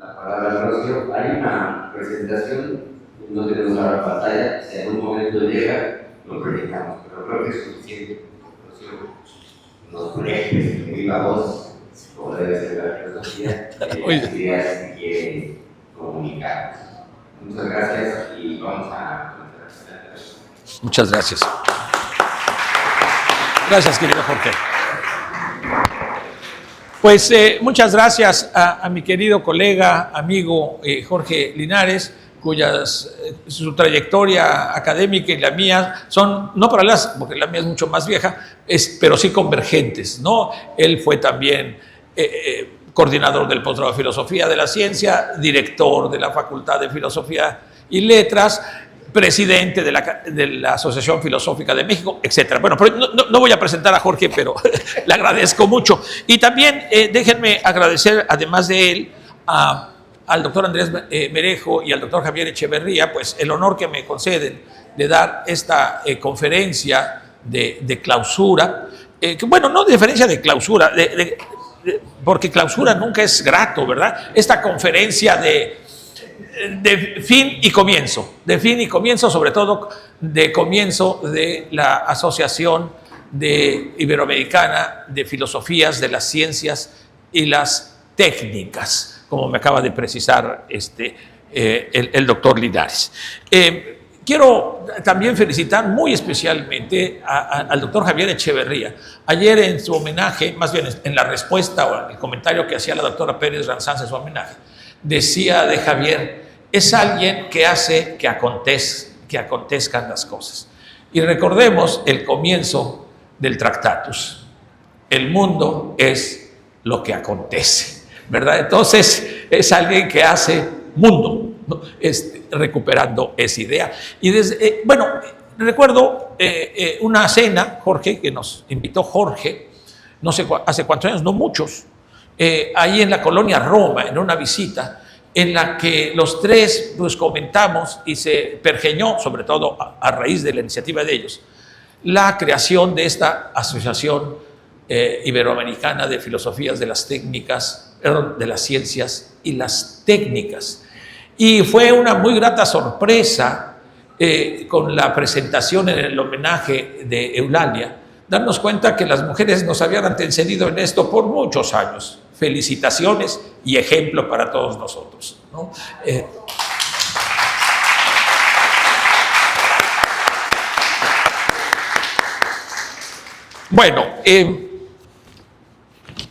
la palabra, Rocío. Hay una presentación, no tenemos ahora la pantalla, si en un momento llega, lo proyectamos, pero creo que es suficiente. Rocío nos proyecte en viva voz, como debe ser la filosofía, las ideas que quiere comunicar. Muchas gracias y vamos a... Muchas gracias. Gracias, querido Jorge. Pues muchas gracias a mi querido colega, amigo Jorge Linares, su trayectoria académica y la mía son, no paralelas, porque la mía es mucho más vieja, pero sí convergentes, ¿no? Él fue también coordinador del posgrado de Filosofía de la Ciencia, director de la Facultad de Filosofía y Letras, presidente de la Asociación Filosófica de México, etc. Bueno, pero no voy a presentar a Jorge, pero le agradezco mucho. Y también déjenme agradecer, además de él, al doctor Andrés Merejo y al doctor Javier Echeverría, pues el honor que me conceden de dar esta conferencia de clausura, que, bueno, no de diferencia de clausura, porque clausura nunca es grato, ¿verdad? Esta conferencia de fin y comienzo, sobre todo de comienzo de la Asociación Iberoamericana de Filosofías de las Ciencias y las Técnicas, como me acaba de precisar el doctor Linares. Quiero también felicitar muy especialmente al doctor Javier Echeverría. Ayer en su homenaje, más bien en la respuesta o en el comentario que hacía la doctora Pérez Ranzanz en su homenaje, decía de Javier, es alguien que hace que acontezcan las cosas. Y recordemos el comienzo del Tractatus. El mundo es lo que acontece, ¿verdad? Entonces es alguien que hace mundo, ¿no? Recuperando esa idea. Y bueno, recuerdo una cena, Jorge, que nos invitó Jorge, no sé hace cuántos años, no muchos, ahí en la colonia Roma, en una visita, en la que los tres pues, comentamos y se pergeñó, sobre todo a raíz de la iniciativa de ellos, la creación de esta Asociación Iberoamericana de Filosofías de las Técnicas, de las Ciencias y las Técnicas. Y fue una muy grata sorpresa con la presentación en el homenaje de Eulalia, darnos cuenta que las mujeres nos habían antecedido en esto por muchos años. Felicitaciones y ejemplo para todos nosotros, ¿no? Bueno,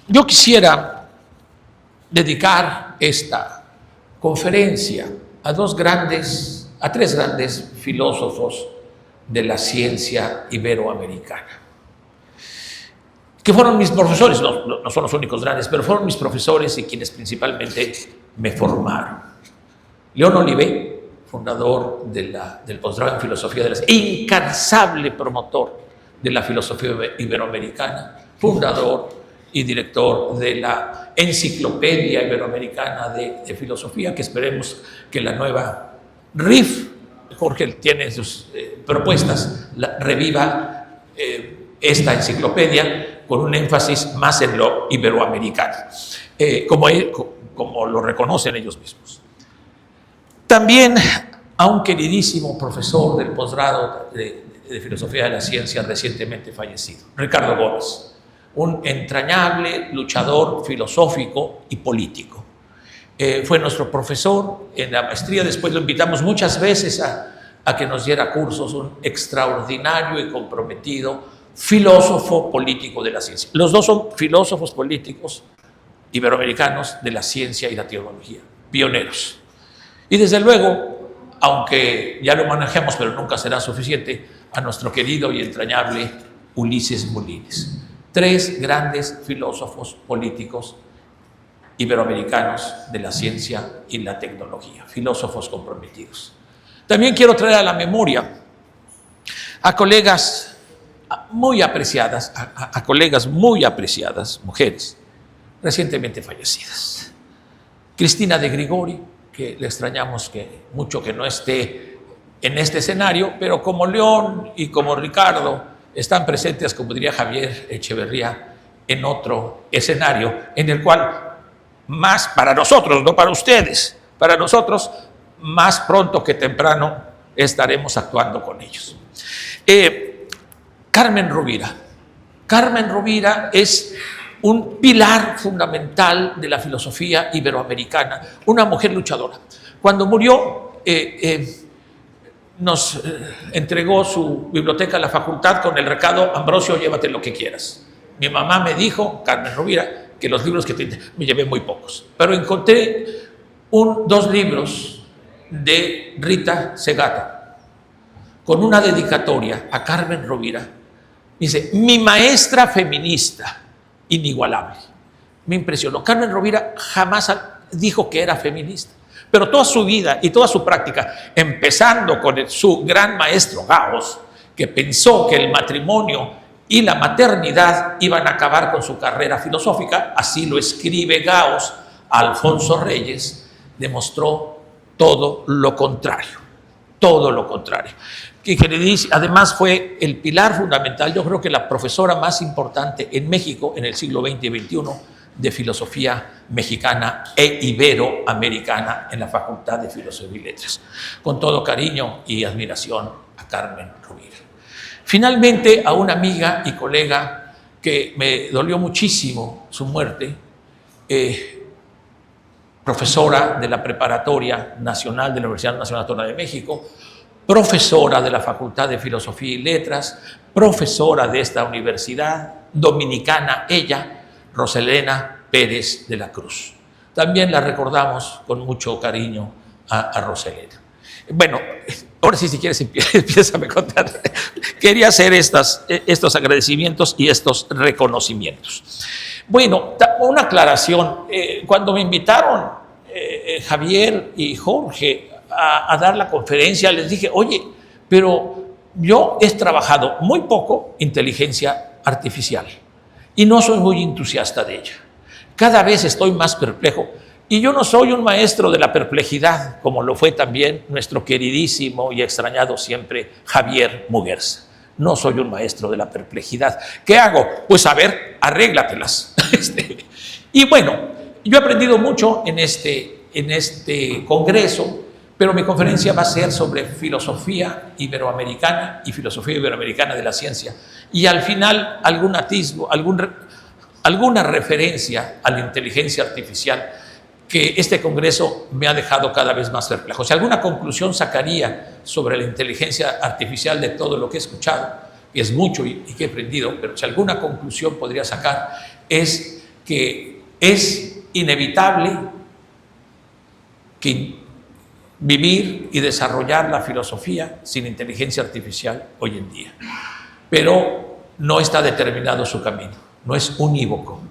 yo quisiera dedicar esta conferencia a tres grandes filósofos de la ciencia iberoamericana, que fueron mis profesores, no son los únicos grandes, pero fueron mis profesores y quienes principalmente me formaron. León Olivé, fundador del posgrado en Filosofía de la Ciencia, incansable promotor de la filosofía iberoamericana, fundador y director de la Enciclopedia Iberoamericana de Filosofía, que esperemos que la nueva RIF, Jorge tiene sus propuestas, reviva esta enciclopedia con un énfasis más en lo iberoamericano, como lo reconocen ellos mismos. También a un queridísimo profesor del posgrado de Filosofía de la Ciencia recientemente fallecido, Ricardo Gómez, un entrañable luchador filosófico y político. Fue nuestro profesor en la maestría, después lo invitamos muchas veces a que nos diera cursos, un extraordinario y comprometido filósofo político de la ciencia. Los dos son filósofos políticos iberoamericanos de la ciencia y la teología, pioneros. Y desde luego, aunque ya lo manejamos, pero nunca será suficiente, a nuestro querido y entrañable Ulises Molines. Tres grandes filósofos políticos iberoamericanos de la ciencia y la tecnología, filósofos comprometidos. También quiero traer a la memoria a colegas muy apreciadas, a colegas muy apreciadas, mujeres, recientemente fallecidas. Cristina de Grigori, que le extrañamos mucho que no esté en este escenario, pero como León y como Ricardo están presentes, como diría Javier Echeverría, en otro escenario en el cual más para nosotros, no para ustedes, para nosotros, más pronto que temprano estaremos actuando con ellos. Carmen Rovira. Carmen Rovira es un pilar fundamental de la filosofía iberoamericana, una mujer luchadora. Cuando murió, nos entregó su biblioteca a la facultad con el recado: Ambrosio, llévate lo que quieras. Mi mamá me dijo, Carmen Rovira, que los libros que me llevé muy pocos, pero encontré 2 libros de Rita Segato con una dedicatoria a Carmen Rovira. Dice: mi maestra feminista inigualable. Me impresionó. Carmen Rovira jamás dijo que era feminista, pero toda su vida y toda su práctica, empezando con su gran maestro Gauss, que pensó que el matrimonio y la maternidad iban a acabar con su carrera filosófica, así lo escribe Gauss a Alfonso Reyes, demostró todo lo contrario, todo lo contrario. Y que le dice, además fue el pilar fundamental, yo creo que la profesora más importante en México en el siglo XX y XXI de filosofía mexicana e iberoamericana en la Facultad de Filosofía y Letras. Con todo cariño y admiración a Carmen Rovira. Finalmente, a una amiga y colega que me dolió muchísimo su muerte, profesora de la Preparatoria Nacional de la Universidad Nacional Autónoma de México, profesora de la Facultad de Filosofía y Letras, profesora de esta universidad, dominicana ella, Roselena Pérez de la Cruz. También la recordamos con mucho cariño a Roselena. Bueno, ahora sí, si quieres, empieza a contar. Quería hacer estos agradecimientos y estos reconocimientos. Bueno, una aclaración. Cuando me invitaron Javier y Jorge a dar la conferencia, les dije: oye, pero yo he trabajado muy poco inteligencia artificial y no soy muy entusiasta de ella. Cada vez estoy más perplejo. Y yo no soy un maestro de la perplejidad, como lo fue también nuestro queridísimo y extrañado siempre Javier Muguerza. No soy un maestro de la perplejidad. ¿Qué hago? Pues a ver, arréglatelas. Y bueno, yo he aprendido mucho en este congreso, pero mi conferencia va a ser sobre filosofía iberoamericana y filosofía iberoamericana de la ciencia. Y al final, algún atisbo, alguna referencia a la inteligencia artificial, que este congreso me ha dejado cada vez más perplejo. Si alguna conclusión sacaría sobre la inteligencia artificial de todo lo que he escuchado, y es mucho y que he aprendido, pero si alguna conclusión podría sacar, es que es inevitable que vivir y desarrollar la filosofía sin inteligencia artificial hoy en día. Pero no está determinado su camino, no es unívoco.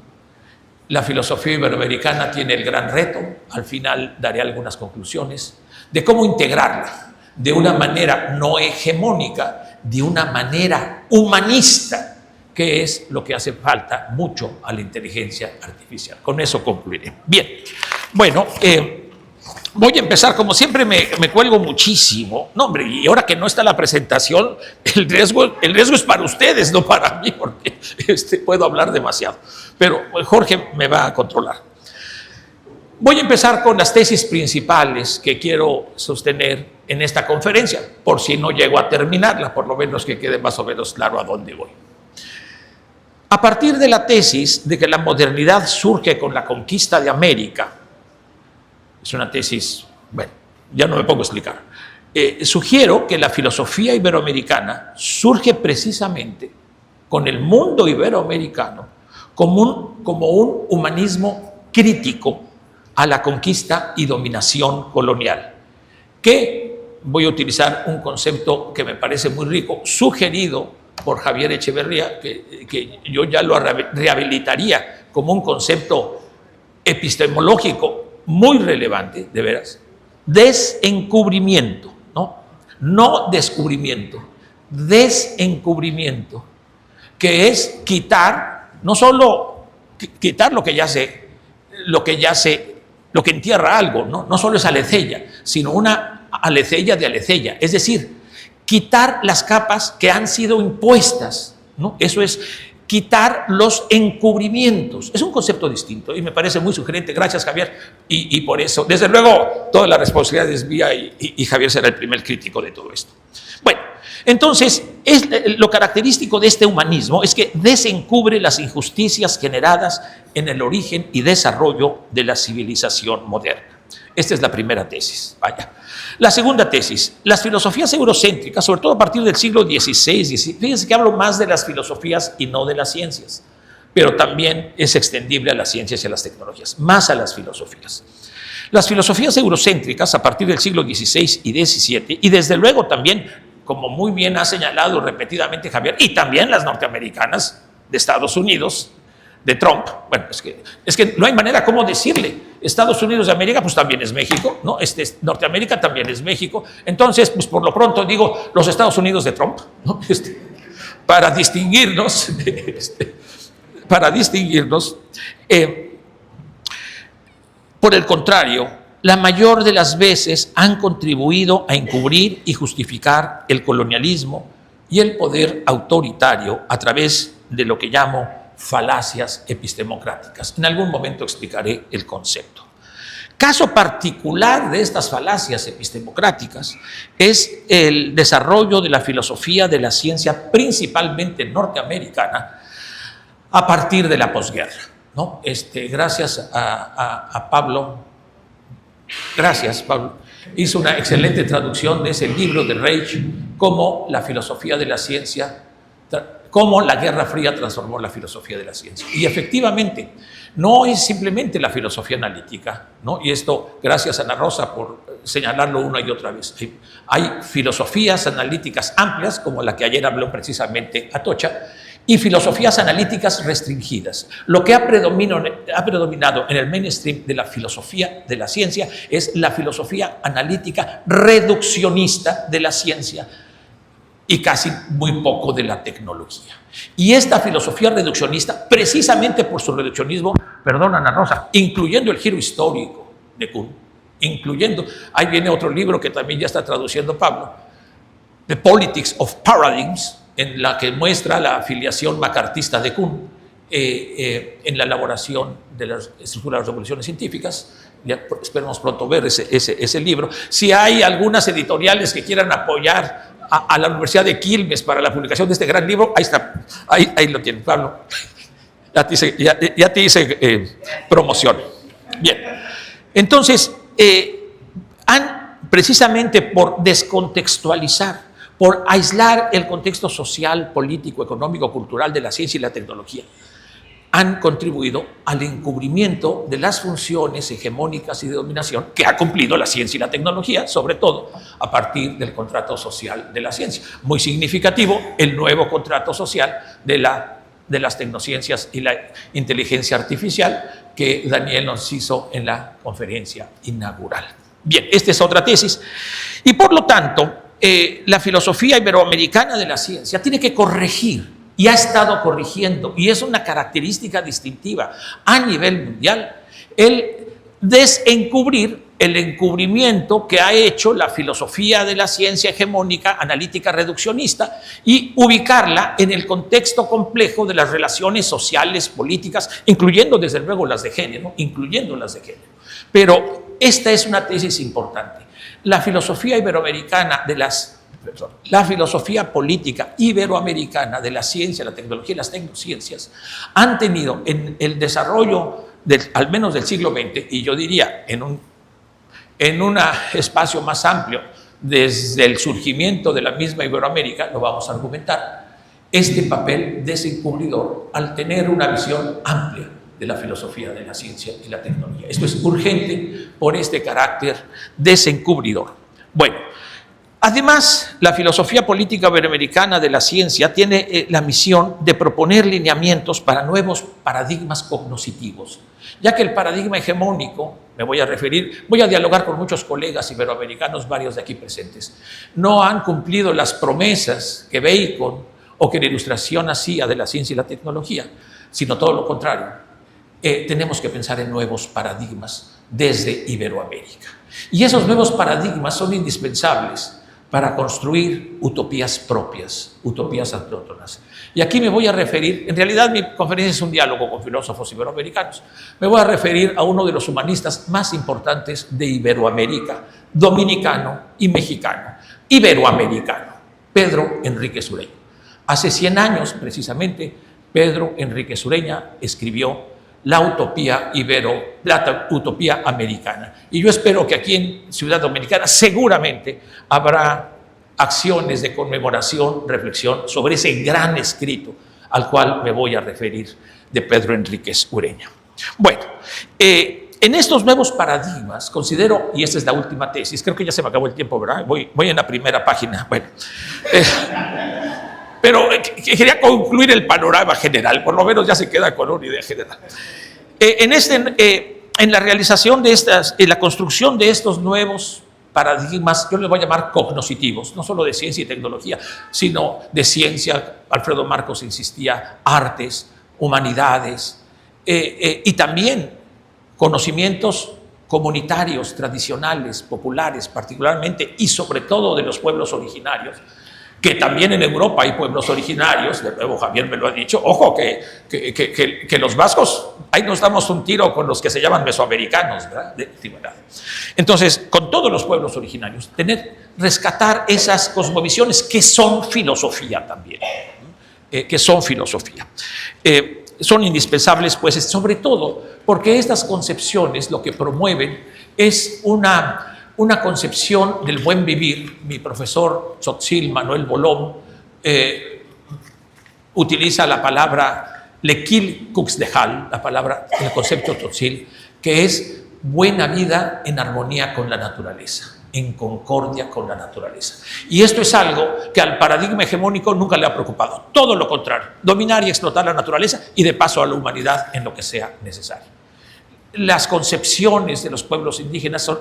La filosofía iberoamericana tiene el gran reto, al final daré algunas conclusiones, de cómo integrarla de una manera no hegemónica, de una manera humanista, que es lo que hace falta mucho a la inteligencia artificial. Con eso concluiré. Bien, bueno, voy a empezar, como siempre me cuelgo muchísimo. No, hombre, y ahora que no está la presentación, el riesgo es para ustedes, no para mí, porque puedo hablar demasiado. Pero Jorge me va a controlar. Voy a empezar con las tesis principales que quiero sostener en esta conferencia, por si no llego a terminarla, por lo menos que quede más o menos claro a dónde voy. A partir de la tesis de que la modernidad surge con la conquista de América, es una tesis, bueno, ya no me pongo a explicar. Sugiero que la filosofía iberoamericana surge precisamente con el mundo iberoamericano como un humanismo crítico a la conquista y dominación colonial, que voy a utilizar un concepto que me parece muy rico, sugerido por Javier Echeverría, que yo ya lo rehabilitaría como un concepto epistemológico muy relevante, de veras: desencubrimiento, no descubrimiento, desencubrimiento, que es quitar, no solo quitar lo que entierra algo, no solo es alecella, sino una alecella de alecella, es decir, quitar las capas que han sido impuestas, ¿no? Eso es quitar los encubrimientos. Es un concepto distinto y me parece muy sugerente. Gracias, Javier. Y por eso, desde luego, toda la responsabilidad es mía y Javier será el primer crítico de todo esto. Bueno, entonces, lo característico de este humanismo es que desencubre las injusticias generadas en el origen y desarrollo de la civilización moderna. Esta es la primera tesis. Vaya. La segunda tesis, las filosofías eurocéntricas, sobre todo a partir del siglo XVI, fíjense que hablo más de las filosofías y no de las ciencias, pero también es extendible a las ciencias y a las tecnologías, más a las filosofías. Las filosofías eurocéntricas a partir del siglo XVI y XVII, y desde luego también, como muy bien ha señalado repetidamente Javier, y también las norteamericanas de Estados Unidos, de Trump, bueno, es que no hay manera cómo decirle. Estados Unidos de América, pues también es México, ¿no? Norteamérica también es México. Entonces, pues por lo pronto digo los Estados Unidos de Trump, ¿no? Para distinguirnos, por el contrario, la mayor de las veces han contribuido a encubrir y justificar el colonialismo y el poder autoritario a través de lo que llamo falacias epistemocráticas. En algún momento explicaré el concepto. Caso particular de estas falacias epistemocráticas es el desarrollo de la filosofía de la ciencia, principalmente norteamericana, a partir de la posguerra, ¿no? Gracias a Pablo, hizo una excelente traducción de ese libro de Reich, como la filosofía de la ciencia, cómo la Guerra Fría transformó la filosofía de la ciencia. Y efectivamente, no es simplemente la filosofía analítica, ¿no? Y esto, gracias a Ana Rosa por señalarlo una y otra vez. Hay filosofías analíticas amplias, como la que ayer habló precisamente Atocha, y filosofías analíticas restringidas. Lo que ha predominado en el mainstream de la filosofía de la ciencia es la filosofía analítica reduccionista de la ciencia, y casi muy poco de la tecnología. Y esta filosofía reduccionista, precisamente por su reduccionismo, perdón, Ana Rosa, incluyendo el giro histórico de Kuhn, ahí viene otro libro que también ya está traduciendo Pablo, The Politics of Paradigms, en la que muestra la afiliación macartista de Kuhn en la elaboración de las estructuras de las revoluciones científicas. Ya esperemos pronto ver ese libro. Si hay algunas editoriales que quieran apoyar a la Universidad de Quilmes para la publicación de este gran libro, ahí está, ahí lo tienen, Pablo. Ya te hice promoción. Bien, entonces, precisamente por descontextualizar, por aislar el contexto social, político, económico, cultural de la ciencia y la tecnología, han contribuido al encubrimiento de las funciones hegemónicas y de dominación que ha cumplido la ciencia y la tecnología, sobre todo a partir del contrato social de la ciencia. Muy significativo el nuevo contrato social de las tecnociencias y la inteligencia artificial que Daniel nos hizo en la conferencia inaugural. Bien, esta es otra tesis. Y por lo tanto, la filosofía iberoamericana de la ciencia tiene que corregir, y ha estado corrigiendo, y es una característica distintiva a nivel mundial, el desencubrir el encubrimiento que ha hecho la filosofía de la ciencia hegemónica, analítica, reduccionista, y ubicarla en el contexto complejo de las relaciones sociales, políticas, incluyendo desde luego las de género, Pero esta es una tesis importante. La filosofía política iberoamericana de la ciencia, la tecnología y las tecnociencias han tenido en el desarrollo al menos del siglo XX, y yo diría en un espacio más amplio, desde el surgimiento de la misma Iberoamérica, lo vamos a argumentar, este papel desencubridor al tener una visión amplia de la filosofía de la ciencia y la tecnología. Esto es urgente por este carácter desencubridor. Bueno, además, la filosofía política iberoamericana de la ciencia tiene la misión de proponer lineamientos para nuevos paradigmas cognoscitivos, ya que el paradigma hegemónico, voy a dialogar con muchos colegas iberoamericanos, varios de aquí presentes, no han cumplido las promesas que Bacon o que la Ilustración hacía de la ciencia y la tecnología, sino todo lo contrario. Tenemos que pensar en nuevos paradigmas desde Iberoamérica. Y esos nuevos paradigmas son indispensables para construir utopías propias, utopías autóctonas. Y aquí me voy a referir, en realidad mi conferencia es un diálogo con filósofos iberoamericanos, me voy a referir a uno de los humanistas más importantes de Iberoamérica, dominicano y mexicano, iberoamericano, Pedro Enríquez Ureña. Hace 100 años, precisamente, Pedro Enríquez Ureña escribió la utopía la utopía americana. Y yo espero que aquí en Ciudad Dominicana seguramente habrá acciones de conmemoración, reflexión sobre ese gran escrito al cual me voy a referir de Pedro Enríquez Ureña. Bueno, en estos nuevos paradigmas considero, y esta es la última tesis, creo que ya se me acabó el tiempo, ¿verdad? Voy en la primera página. Bueno, pero quería concluir el panorama general, por lo menos ya se queda con una idea general. En la realización de estas, en la construcción de estos nuevos paradigmas, yo les voy a llamar cognoscitivos, no solo de ciencia y tecnología, sino de ciencia, Alfredo Marcos insistía, artes, humanidades, y también conocimientos comunitarios, tradicionales, populares, particularmente, y sobre todo de los pueblos originarios, que también en Europa hay pueblos originarios, de nuevo Javier me lo ha dicho, ojo, que los vascos, ahí nos damos un tiro con los que se llaman mesoamericanos, ¿verdad? De antigüedad. Entonces, con todos los pueblos originarios, rescatar esas cosmovisiones que son filosofía también, que son filosofía. Son indispensables, pues, sobre todo porque estas concepciones lo que promueven es una concepción del buen vivir. Mi profesor Tzotzil, Manuel Bolón, utiliza la palabra Lequil Cuxdejal, el concepto Tzotzil, que es buena vida en armonía con la naturaleza, en concordia con la naturaleza. Y esto es algo que al paradigma hegemónico nunca le ha preocupado. Todo lo contrario, dominar y explotar la naturaleza y de paso a la humanidad en lo que sea necesario. Las concepciones de los pueblos indígenas son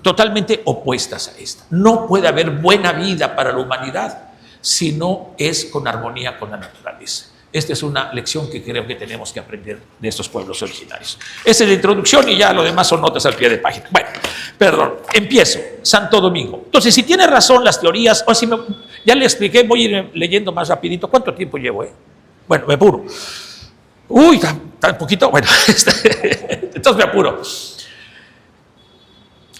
totalmente opuestas a esta. No puede haber buena vida para la humanidad si no es con armonía con la naturaleza. Esta es una lección que creo que tenemos que aprender de estos pueblos originarios. Esa es la introducción y ya lo demás son notas al pie de página. Bueno, perdón, empiezo. Santo Domingo. Entonces, si tiene razón las teorías, o si ya le expliqué, voy a ir leyendo más rapidito. ¿Cuánto tiempo llevo? Bueno, me apuro. Uy, tan poquito. Bueno, entonces me apuro.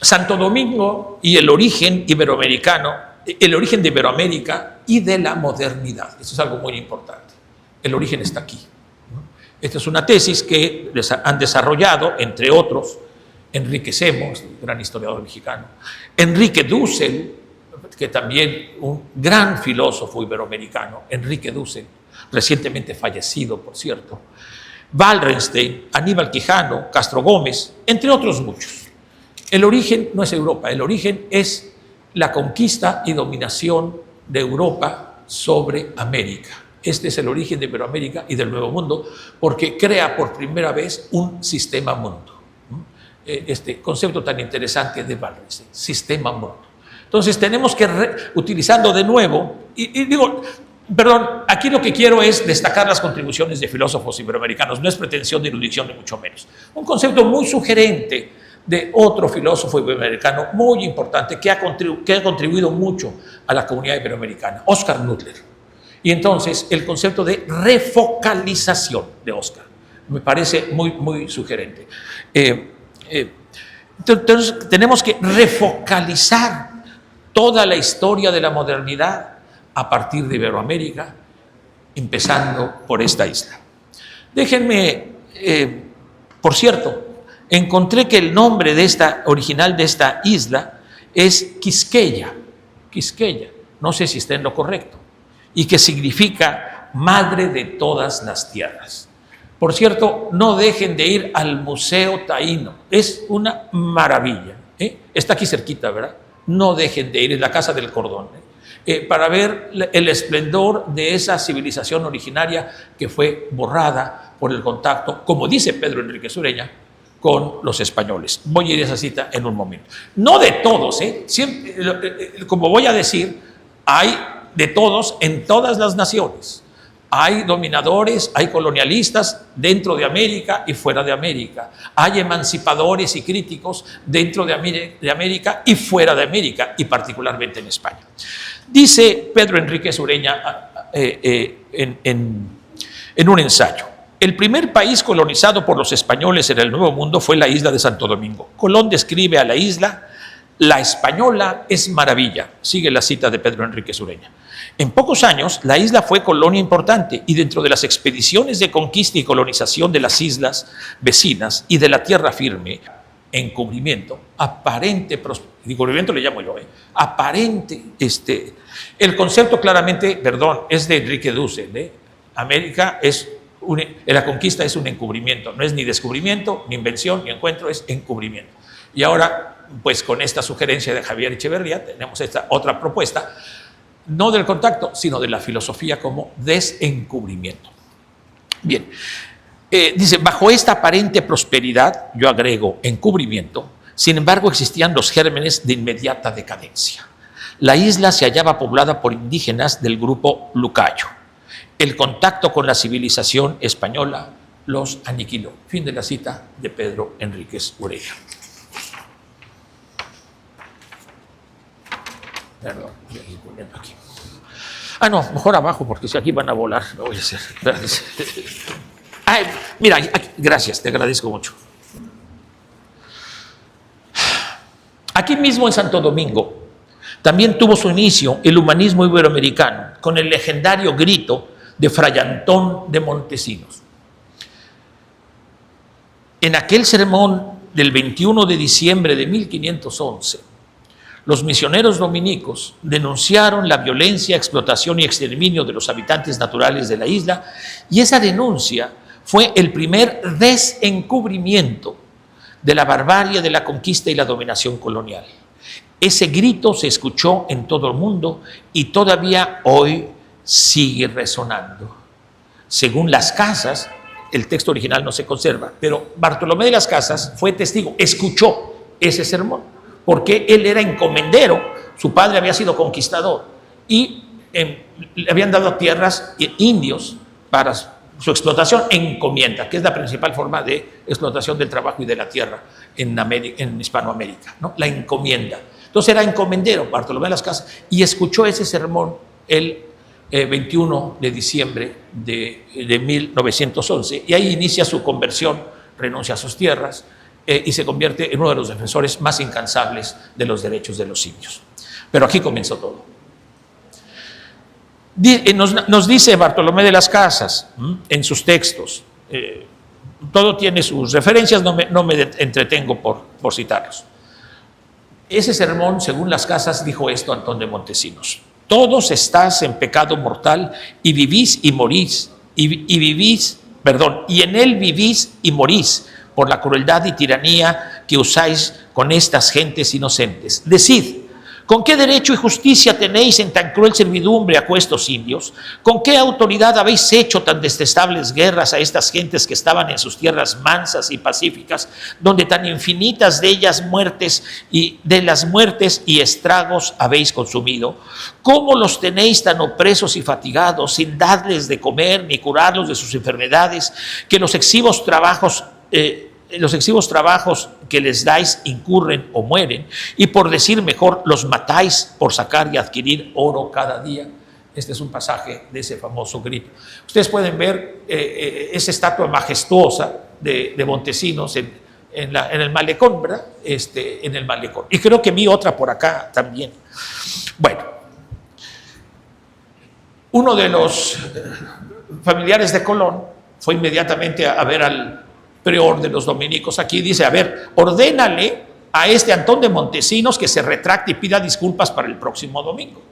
Santo Domingo y el origen iberoamericano, el origen de Iberoamérica y de la modernidad. Esto es algo muy importante. El origen está aquí. Esta es una tesis que han desarrollado, entre otros, Enrique Semos, gran historiador mexicano, Enrique Dussel, que también un gran filósofo iberoamericano, Enrique Dussel, recientemente fallecido, por cierto, Wallerstein, Aníbal Quijano, Castro Gómez, entre otros muchos. El origen no es Europa, el origen es la conquista y dominación de Europa sobre América. Este es el origen de Iberoamérica y del Nuevo Mundo, porque crea por primera vez un sistema mundo. Este concepto tan interesante de Wallerstein, sistema mundo. Entonces tenemos que, utilizando de nuevo, y digo, perdón, aquí lo que quiero es destacar las contribuciones de filósofos iberoamericanos, no es pretensión de erudición ni mucho menos. Un concepto muy sugerente de otro filósofo iberoamericano muy importante que ha contribuido mucho a la comunidad iberoamericana, Oscar Nudler. Y entonces el concepto de refocalización de Oscar me parece muy, muy sugerente. Entonces tenemos que refocalizar toda la historia de la modernidad a partir de Iberoamérica, empezando por esta isla. Déjenme, por cierto, encontré que el nombre original de esta isla es Quisqueya, no sé si está en lo correcto, y que significa madre de todas las tierras. Por cierto, no dejen de ir al Museo Taíno, es una maravilla, está aquí cerquita, ¿verdad? No dejen de ir, en la Casa del Cordón, para ver el esplendor de esa civilización originaria que fue borrada por el contacto, como dice Pedro Enríquez Ureña, con los españoles. Voy a ir a esa cita en un momento. No de todos, siempre, como voy a decir, hay de todos en todas las naciones, Hay dominadores, hay colonialistas dentro de América y fuera de América. Hay emancipadores y críticos dentro de América y fuera de América, y particularmente en España. Dice Pedro Enríquez Ureña en un ensayo: el primer país colonizado por los españoles en el Nuevo Mundo fue la isla de Santo Domingo. Colón describe a la isla: la española es maravilla. Sigue la cita de Pedro Enríquez Ureña. En pocos años, la isla fue colonia importante, y dentro de las expediciones de conquista y colonización de las islas vecinas y de la tierra firme, encubrimiento, aparente, encubrimiento le llamo yo, aparente, el concepto claramente, es de Enrique Dussel, América la conquista es un encubrimiento, no es ni descubrimiento, ni invención, ni encuentro, es encubrimiento. Y ahora, pues con esta sugerencia de Javier Echeverría, tenemos esta otra propuesta, no del contacto, sino de la filosofía como desencubrimiento. Bien, dice, bajo esta aparente prosperidad, yo agrego encubrimiento, sin embargo existían los gérmenes de inmediata decadencia. La isla se hallaba poblada por indígenas del grupo Lucayo. El contacto con la civilización española los aniquiló. Fin de la cita de Pedro Enríquez Ureña. Perdón, voy a ir poniendo aquí. No, mejor abajo, porque si aquí van a volar, lo voy a hacer. Ay, mira, aquí, gracias, te agradezco mucho. Aquí mismo en Santo Domingo también tuvo su inicio el humanismo iberoamericano, con el legendario grito de Fray Antón de Montesinos. En aquel sermón del 21 de diciembre de 1511, los misioneros dominicos denunciaron la violencia, explotación y exterminio de los habitantes naturales de la isla, y esa denuncia fue el primer desencubrimiento de la barbarie de la conquista y la dominación colonial. Ese grito se escuchó en todo el mundo y todavía hoy sigue resonando. Según Las Casas, el texto original no se conserva, pero Bartolomé de Las Casas fue testigo, escuchó ese sermón, porque él era encomendero, su padre había sido conquistador y le habían dado tierras indios para su explotación, encomienda, que es la principal forma de explotación del trabajo y de la tierra en Hispanoamérica, ¿no? La encomienda. Entonces era encomendero Bartolomé de Las Casas y escuchó ese sermón el 21 de diciembre de 1911, y ahí inicia su conversión, renuncia a sus tierras, y se convierte en uno de los defensores más incansables de los derechos de los indios. Pero aquí comenzó todo. Nos dice Bartolomé de Las Casas en sus textos, todo tiene sus referencias, no me entretengo por citarlos. Ese sermón, según Las Casas, dijo esto Antón de Montesinos: todos estáis en pecado mortal y vivís y morís, y en él vivís y morís, por la crueldad y tiranía que usáis con estas gentes inocentes. Decid, ¿con qué derecho y justicia tenéis en tan cruel servidumbre a aquestos indios? ¿Con qué autoridad habéis hecho tan detestables guerras a estas gentes que estaban en sus tierras mansas y pacíficas, donde tan infinitas de ellas de las muertes y estragos habéis consumido? ¿Cómo los tenéis tan opresos y fatigados, sin darles de comer ni curarlos de sus enfermedades, que los exiguos trabajos que les dais incurren o mueren, y por decir mejor, los matáis por sacar y adquirir oro cada día? Este es un pasaje de ese famoso grito. Ustedes pueden ver esa estatua majestuosa de Montesinos en el malecón, ¿verdad? En el malecón. Y creo que vi otra por acá también. Bueno, uno de los familiares de Colón fue inmediatamente a ver al prior de los dominicos aquí, dice: a ver, ordénale a Antón de Montesinos que se retracte y pida disculpas para el próximo domingo.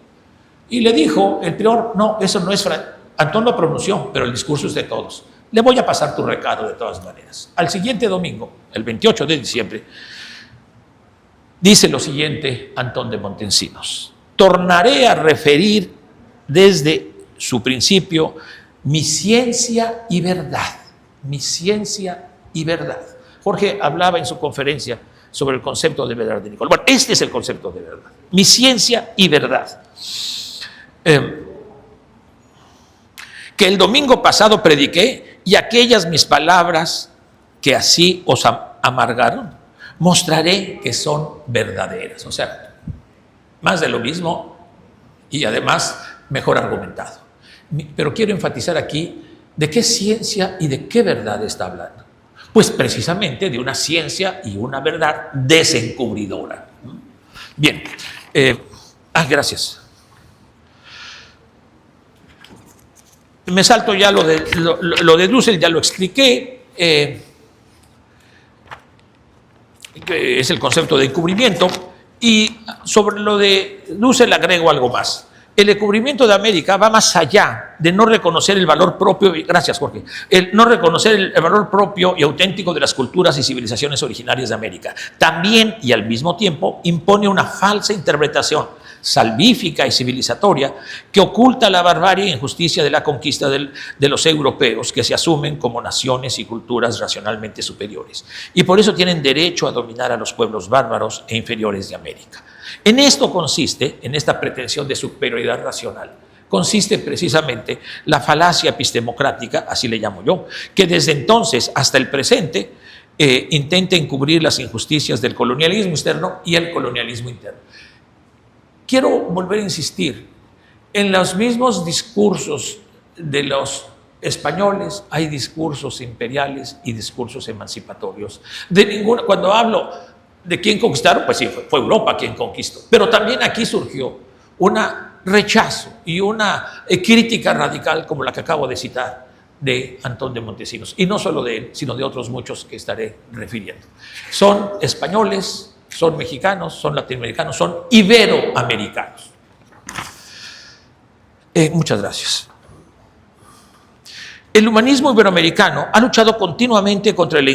Y le dijo el prior: no, eso no es Antón lo pronunció, pero el discurso es de todos. Le voy a pasar tu recado de todas maneras. Al siguiente domingo, el 28 de diciembre, dice lo siguiente Antón de Montesinos: tornaré a referir desde su principio mi ciencia y verdad. Mi ciencia y verdad. Jorge hablaba en su conferencia sobre el concepto de verdad de Nicolás. Bueno, este es el concepto de verdad. Mi ciencia y verdad. que el domingo pasado prediqué, y aquellas mis palabras que así os amargaron, mostraré que son verdaderas. O sea, más de lo mismo y además mejor argumentado. Pero quiero enfatizar aquí de qué ciencia y de qué verdad está hablando. Pues precisamente de una ciencia y una verdad desencubridora. Bien, gracias. Me salto ya lo de Dussel, ya lo expliqué, que es el concepto de encubrimiento, y sobre lo de Dussel agrego algo más. El encubrimiento de América va más allá de no reconocer el valor propio, gracias Jorge, el no reconocer el valor propio y auténtico de las culturas y civilizaciones originarias de América. También y al mismo tiempo impone una falsa interpretación salvífica y civilizatoria que oculta la barbarie e injusticia de la conquista de los europeos, que se asumen como naciones y culturas racionalmente superiores. Y por eso tienen derecho a dominar a los pueblos bárbaros e inferiores de América. En esto consiste, en esta pretensión de superioridad racional, consiste precisamente la falacia epistemocrática, así le llamo yo, que desde entonces hasta el presente intenta encubrir las injusticias del colonialismo externo y el colonialismo interno. Quiero volver a insistir, en los mismos discursos de los españoles hay discursos imperiales y discursos emancipatorios. Cuando hablo de quién conquistaron, pues sí, fue Europa quien conquistó, pero también aquí surgió un rechazo y una crítica radical como la que acabo de citar de Antón de Montesinos, y no solo de él, sino de otros muchos que estaré refiriendo. Son españoles, son mexicanos, son latinoamericanos, son iberoamericanos. Muchas gracias. El humanismo iberoamericano ha luchado continuamente contra el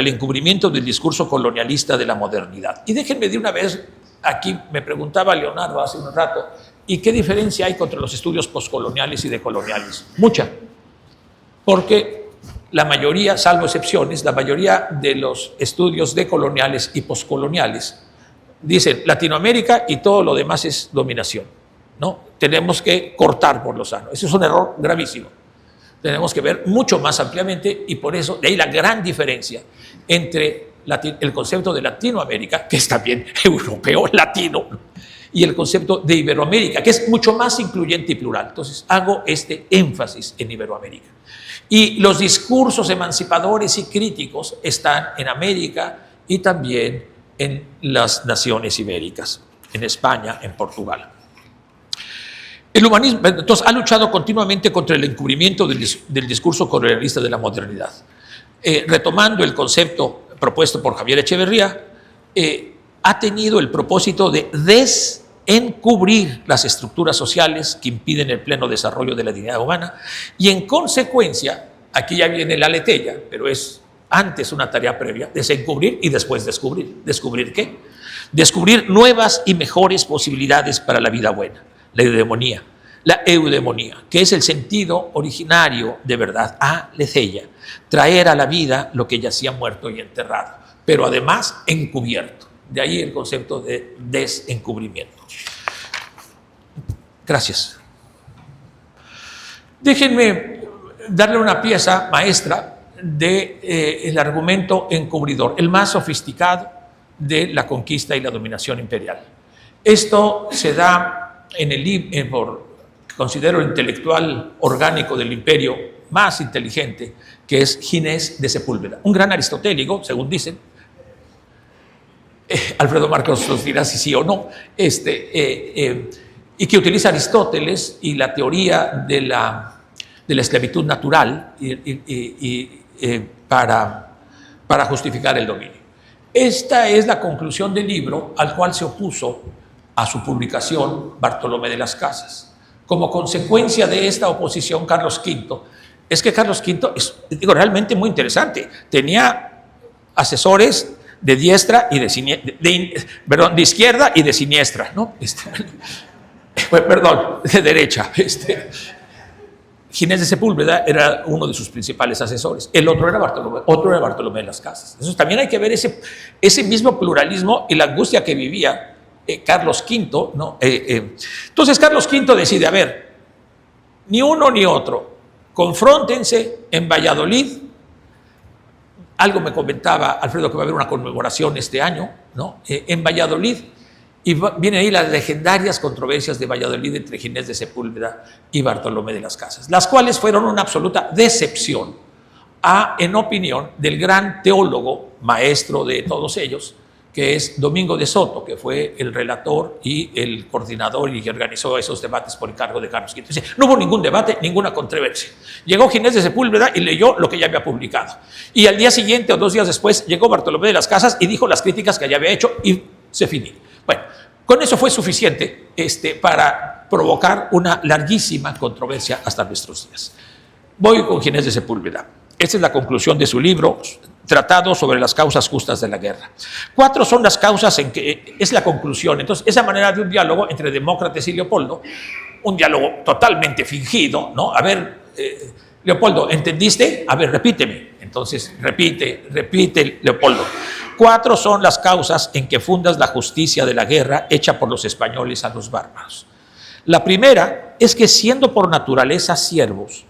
encubrimiento del discurso colonialista de la modernidad. Y déjenme de una vez, aquí me preguntaba Leonardo hace un rato, ¿y qué diferencia hay contra los estudios postcoloniales y decoloniales? Mucha, porque la mayoría, salvo excepciones, la mayoría de los estudios decoloniales y postcoloniales dicen Latinoamérica y todo lo demás es dominación, ¿no? Tenemos que cortar por lo sano. Ese es un error gravísimo. Tenemos que ver mucho más ampliamente, y por eso de ahí la gran diferencia entre el concepto de Latinoamérica, que es también europeo, latino, y el concepto de Iberoamérica, que es mucho más incluyente y plural. Entonces hago este énfasis en Iberoamérica. Y los discursos emancipadores y críticos están en América y también en las naciones ibéricas, en España, en Portugal. El humanismo, entonces, ha luchado continuamente contra el encubrimiento del discurso colonialista de la modernidad. Retomando el concepto propuesto por Javier Echeverría, ha tenido el propósito de desencubrir las estructuras sociales que impiden el pleno desarrollo de la dignidad humana, y en consecuencia, aquí ya viene la aletheia, pero es antes una tarea previa, desencubrir y después descubrir. ¿Descubrir qué? Descubrir nuevas y mejores posibilidades para la vida buena. La eudemonía, que es el sentido originario de verdad, aletheia, traer a la vida lo que yacía muerto y enterrado, pero además encubierto. De ahí el concepto de desencubrimiento. Gracias. Déjenme darle una pieza maestra del argumento encubridor, el más sofisticado de la conquista y la dominación imperial. Esto se da en el libro, considero el intelectual orgánico del imperio más inteligente, que es Ginés de Sepúlveda, un gran aristotélico, según dicen. Alfredo Marcos nos dirá si sí o no, y que utiliza Aristóteles y la teoría de la esclavitud natural para justificar el dominio. Esta es la conclusión del libro al cual se opuso a su publicación Bartolomé de las Casas. Como consecuencia de esta oposición, Carlos V, es que Carlos V es realmente muy interesante, tenía asesores de diestra y de izquierda y de siniestra, ¿no? De derecha. Ginés de Sepúlveda era uno de sus principales asesores, el otro era Bartolomé de las Casas. Entonces también hay que ver ese mismo pluralismo y la angustia que vivía Carlos V, ¿no? Entonces Carlos V decide, a ver, ni uno ni otro. Confróntense en Valladolid. Algo me comentaba Alfredo que va a haber una conmemoración este año, ¿no? En Valladolid. Y vienen ahí las legendarias controversias de Valladolid entre Ginés de Sepúlveda y Bartolomé de las Casas, las cuales fueron una absoluta decepción, en opinión del gran teólogo, maestro de todos ellos, que es Domingo de Soto, que fue el relator y el coordinador y que organizó esos debates por encargo de Carlos V. Dice, no hubo ningún debate, ninguna controversia. Llegó Ginés de Sepúlveda y leyó lo que ya había publicado. Y al día siguiente o 2 días después llegó Bartolomé de las Casas y dijo las críticas que ya había hecho y se finí. Bueno, con eso fue suficiente para provocar una larguísima controversia hasta nuestros días. Voy con Ginés de Sepúlveda. Esta es la conclusión de su libro, Tratado sobre las causas justas de la guerra. 4 son las causas en que es la conclusión. Entonces, esa manera de un diálogo entre Demócrates y Leopoldo, un diálogo totalmente fingido, ¿no? A ver, Leopoldo, ¿entendiste? A ver, repíteme. Entonces, repite Leopoldo. 4 son las causas en que fundas la justicia de la guerra hecha por los españoles a los bárbaros. La primera es que, siendo por naturaleza siervos,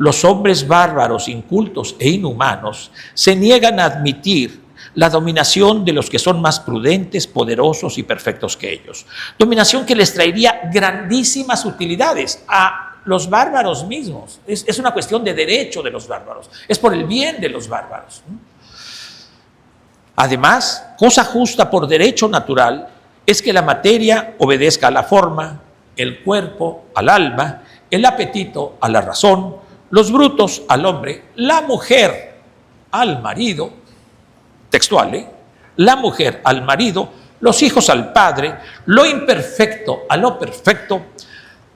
los hombres bárbaros, incultos e inhumanos se niegan a admitir la dominación de los que son más prudentes, poderosos y perfectos que ellos. Dominación que les traería grandísimas utilidades a los bárbaros mismos. Es una cuestión de derecho de los bárbaros, es por el bien de los bárbaros. Además, cosa justa por derecho natural es que la materia obedezca a la forma, el cuerpo al alma, el apetito a la razón, los brutos al hombre, la mujer al marido, textual, la mujer al marido, los hijos al padre, lo imperfecto a lo perfecto,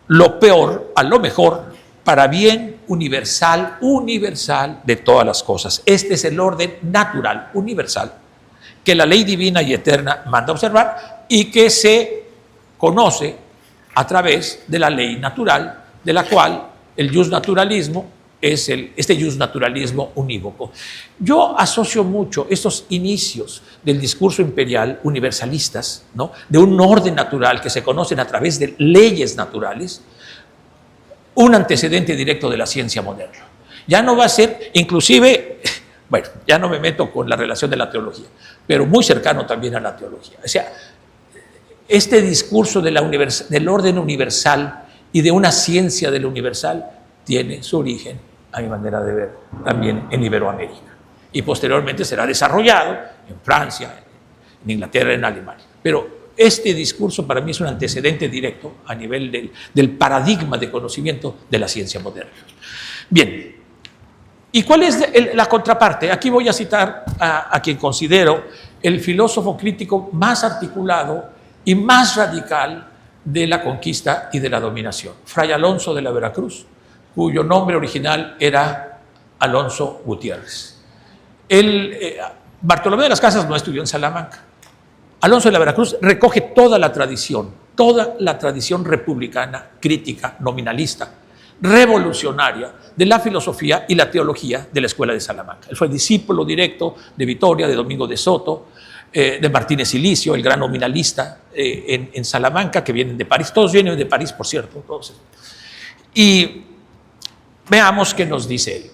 lo peor a lo mejor, para bien universal de todas las cosas. Este es el orden natural, universal, que la ley divina y eterna manda observar y que se conoce a través de la ley natural, de la cual el justnaturalismo es este justnaturalismo unívoco. Yo asocio mucho estos inicios del discurso imperial universalistas, ¿no? De un orden natural que se conocen a través de leyes naturales, un antecedente directo de la ciencia moderna. Ya no va a ser, inclusive, bueno, ya no me meto con la relación de la teología, pero muy cercano también a la teología. O sea, este discurso del orden universal y de una ciencia del universal tiene su origen, a mi manera de ver, también en Iberoamérica. Y posteriormente será desarrollado en Francia, en Inglaterra, en Alemania. Pero este discurso para mí es un antecedente directo a nivel del paradigma de conocimiento de la ciencia moderna. Bien, ¿y cuál es la contraparte? Aquí voy a citar a quien considero el filósofo crítico más articulado y más radical de la conquista y de la dominación, Fray Alonso de la Veracruz, cuyo nombre original era Alonso Gutiérrez. Bartolomé de las Casas no estudió en Salamanca. Alonso de la Veracruz recoge toda la tradición republicana, crítica, nominalista, revolucionaria de la filosofía y la teología de la Escuela de Salamanca. Él fue discípulo directo de Vitoria, de Domingo de Soto, de Martínez Silicio, el gran nominalista en Salamanca, que vienen de París. Todos vienen de París, por cierto. Todos. Y veamos qué nos dice él.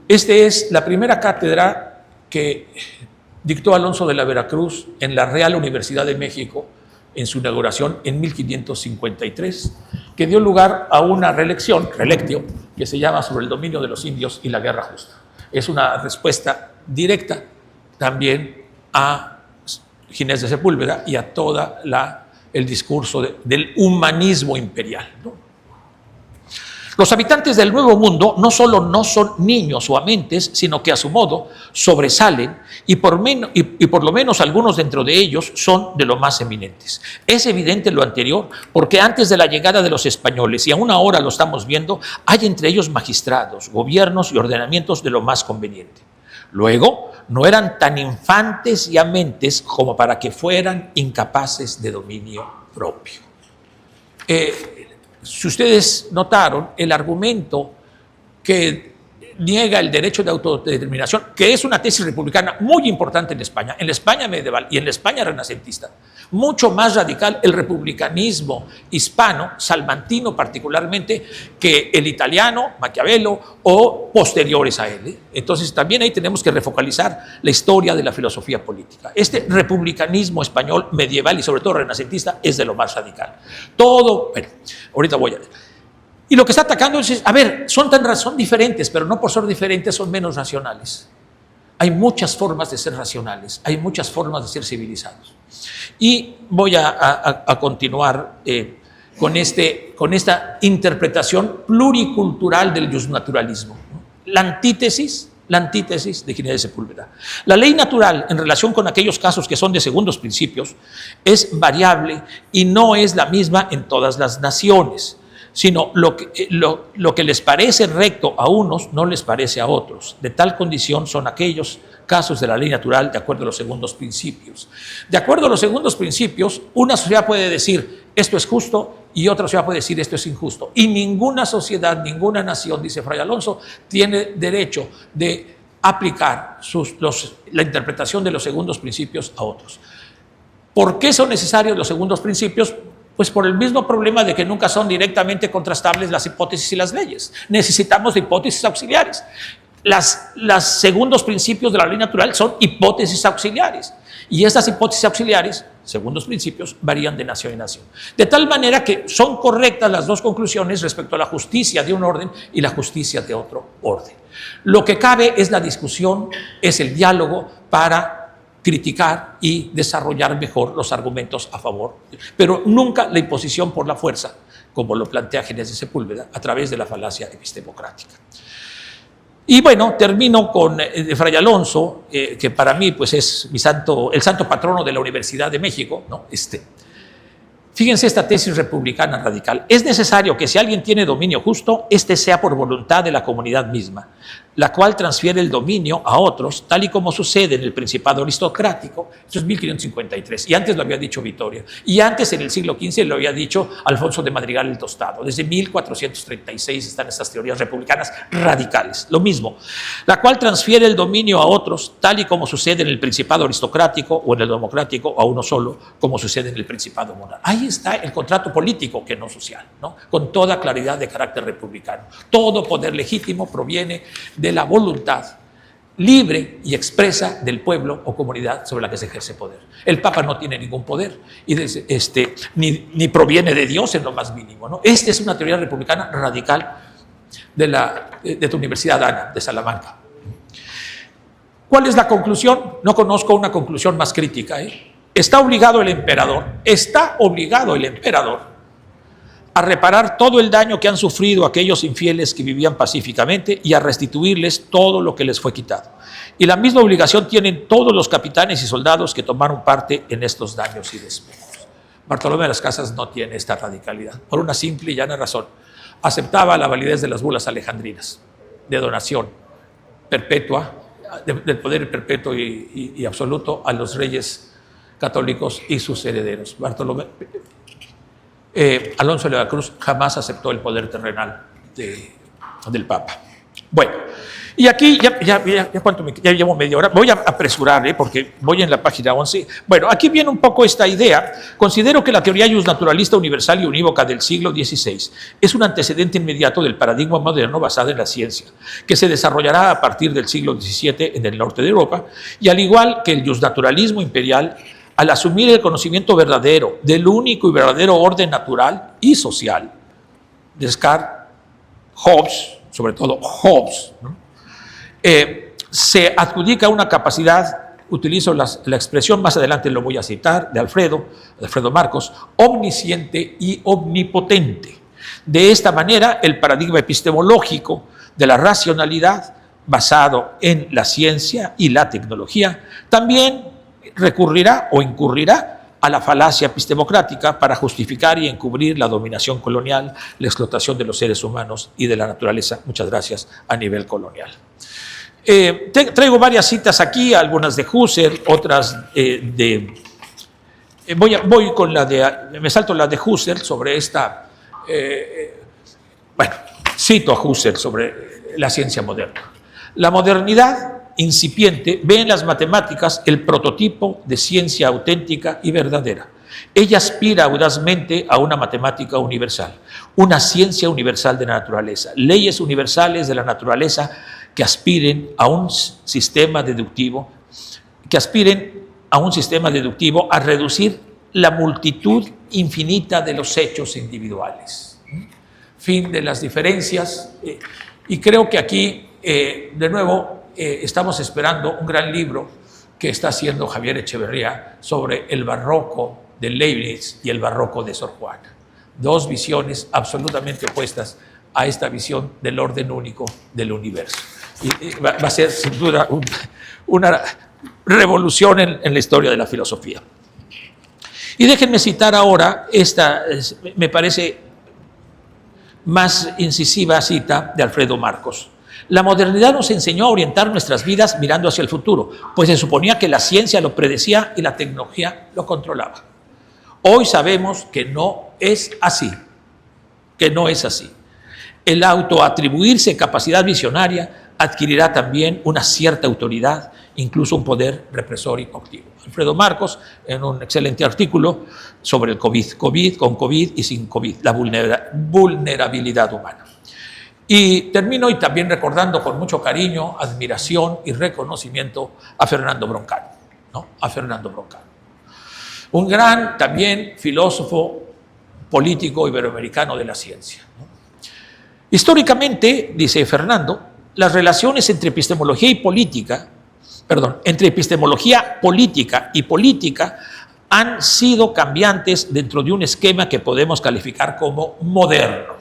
Esta es la primera cátedra que dictó Alonso de la Veracruz en la Real Universidad de México en su inauguración en 1553, que dio lugar a una relectio, que se llama Sobre el dominio de los indios y la guerra justa. Es una respuesta directa también a Ginés de Sepúlveda y a todo el discurso del humanismo imperial, ¿no? Los habitantes del Nuevo Mundo no solo no son niños o amentes, sino que a su modo sobresalen y por lo menos algunos dentro de ellos son de lo más eminentes. Es evidente lo anterior porque antes de la llegada de los españoles, y aún ahora lo estamos viendo, hay entre ellos magistrados, gobiernos y ordenamientos de lo más conveniente. Luego, no eran tan infantes y amentes como para que fueran incapaces de dominio propio. Si ustedes notaron, el argumento que niega el derecho de autodeterminación, que es una tesis republicana muy importante en la España medieval y en la España renacentista. Mucho más radical el republicanismo hispano, salmantino particularmente, que el italiano, Maquiavelo, o posteriores a él. Entonces también ahí tenemos que refocalizar la historia de la filosofía política. Este republicanismo español medieval y sobre todo renacentista es de lo más radical. Todo, bueno, ahorita voy a ver. Y lo que está atacando es, a ver, son diferentes, pero no por ser diferentes son menos racionales. Hay muchas formas de ser racionales, hay muchas formas de ser civilizados. Y voy a continuar con esta interpretación pluricultural del justnaturalismo. La antítesis de Ginés de Sepúlveda. La ley natural, en relación con aquellos casos que son de segundos principios, es variable y no es la misma en todas las naciones, sino lo que les parece recto a unos no les parece a otros. De tal condición son aquellos casos de la ley natural de acuerdo a los segundos principios. De acuerdo a los segundos principios, una sociedad puede decir esto es justo y otra sociedad puede decir esto es injusto. Y ninguna sociedad, ninguna nación, dice Fray Alonso, tiene derecho de aplicar la interpretación de los segundos principios a otros. ¿Por qué son necesarios los segundos principios? Pues por el mismo problema de que nunca son directamente contrastables las hipótesis y las leyes. Necesitamos de hipótesis auxiliares. Los segundos principios de la ley natural son hipótesis auxiliares. Y estas hipótesis auxiliares, segundos principios, varían de nación en nación. De tal manera que son correctas las dos conclusiones respecto a la justicia de un orden y la justicia de otro orden. Lo que cabe es la discusión, es el diálogo para criticar y desarrollar mejor los argumentos a favor, pero nunca la imposición por la fuerza, como lo plantea Ginés de Sepúlveda, a través de la falacia epistemocrática. Y bueno, termino con Fray Alonso, que para mí pues, es el santo patrono de la Universidad de México, ¿no? Fíjense esta tesis republicana radical. Es necesario que si alguien tiene dominio justo, este sea por voluntad de la comunidad misma, la cual transfiere el dominio a otros, tal y como sucede en el Principado aristocrático. Eso es 1553, y antes lo había dicho Vitoria, y antes en el siglo XV lo había dicho Alfonso de Madrigal el Tostado. Desde 1436 están estas teorías republicanas radicales. Lo mismo, la cual transfiere el dominio a otros, tal y como sucede en el Principado aristocrático o en el democrático, a uno solo, como sucede en el Principado moral. Ahí está el contrato político que no social, ¿no? Con toda claridad de carácter republicano. Todo poder legítimo proviene de la voluntad libre y expresa del pueblo o comunidad sobre la que se ejerce poder. El Papa no tiene ningún poder y ni proviene de Dios en lo más mínimo, ¿no? Esta es una teoría republicana radical de tu Universidad Ana, de Salamanca. ¿Cuál es la conclusión? No conozco una conclusión más crítica, Está obligado el emperador a reparar todo el daño que han sufrido aquellos infieles que vivían pacíficamente y a restituirles todo lo que les fue quitado. Y la misma obligación tienen todos los capitanes y soldados que tomaron parte en estos daños y despojos. Bartolomé de las Casas no tiene esta radicalidad, por una simple y llana razón. Aceptaba la validez de las bulas alejandrinas, de donación perpetua, del poder perpetuo y absoluto a los reyes católicos y sus herederos. Alonso de la Cruz jamás aceptó el poder terrenal del Papa. Bueno, y aquí ya llevo media hora, voy a apresurar porque voy en la página 11. Bueno, aquí viene un poco esta idea. Considero que la teoría justnaturalista universal y unívoca del siglo XVI es un antecedente inmediato del paradigma moderno basado en la ciencia, que se desarrollará a partir del siglo XVII en el norte de Europa, y al igual que el justnaturalismo imperial, al asumir el conocimiento verdadero del único y verdadero orden natural y social, Descartes, Hobbes, sobre todo Hobbes, ¿no? Se adjudica una capacidad, utilizo la expresión, más adelante lo voy a citar, de Alfredo Marcos, omnisciente y omnipotente. De esta manera, el paradigma epistemológico de la racionalidad, basado en la ciencia y la tecnología, también recurrirá o incurrirá a la falacia epistemocrática para justificar y encubrir la dominación colonial, la explotación de los seres humanos y de la naturaleza, muchas gracias, a nivel colonial. Traigo varias citas aquí, algunas de Husserl, otras voy con me salto la de Husserl sobre esta, cito a Husserl sobre la ciencia moderna. La modernidad incipiente ve en las matemáticas el prototipo de ciencia auténtica y verdadera. Ella aspira audazmente a una matemática universal, una ciencia universal de la naturaleza, leyes universales de la naturaleza que aspiren a un sistema deductivo, a reducir la multitud infinita de los hechos individuales. Fin de las diferencias. Y creo que aquí, de nuevo, estamos esperando un gran libro que está haciendo Javier Echeverría sobre el barroco de Leibniz y el barroco de Sor Juana. Dos visiones absolutamente opuestas a esta visión del orden único del universo. Y va a ser sin duda una revolución en la historia de la filosofía. Y déjenme citar ahora esta, me parece, más incisiva cita de Alfredo Marcos. La modernidad nos enseñó a orientar nuestras vidas mirando hacia el futuro, pues se suponía que la ciencia lo predecía y la tecnología lo controlaba. Hoy sabemos que no es así, El autoatribuirse capacidad visionaria adquirirá también una cierta autoridad, incluso un poder represor y coactivo. Alfredo Marcos, en un excelente artículo sobre el COVID, con COVID y sin COVID, la vulnerabilidad humana. Y termino y también recordando con mucho cariño, admiración y reconocimiento a Fernando Broncano, ¿no? Un gran también filósofo político iberoamericano de la ciencia, ¿no? Históricamente, dice Fernando, las relaciones entre epistemología política y política han sido cambiantes dentro de un esquema que podemos calificar como moderno.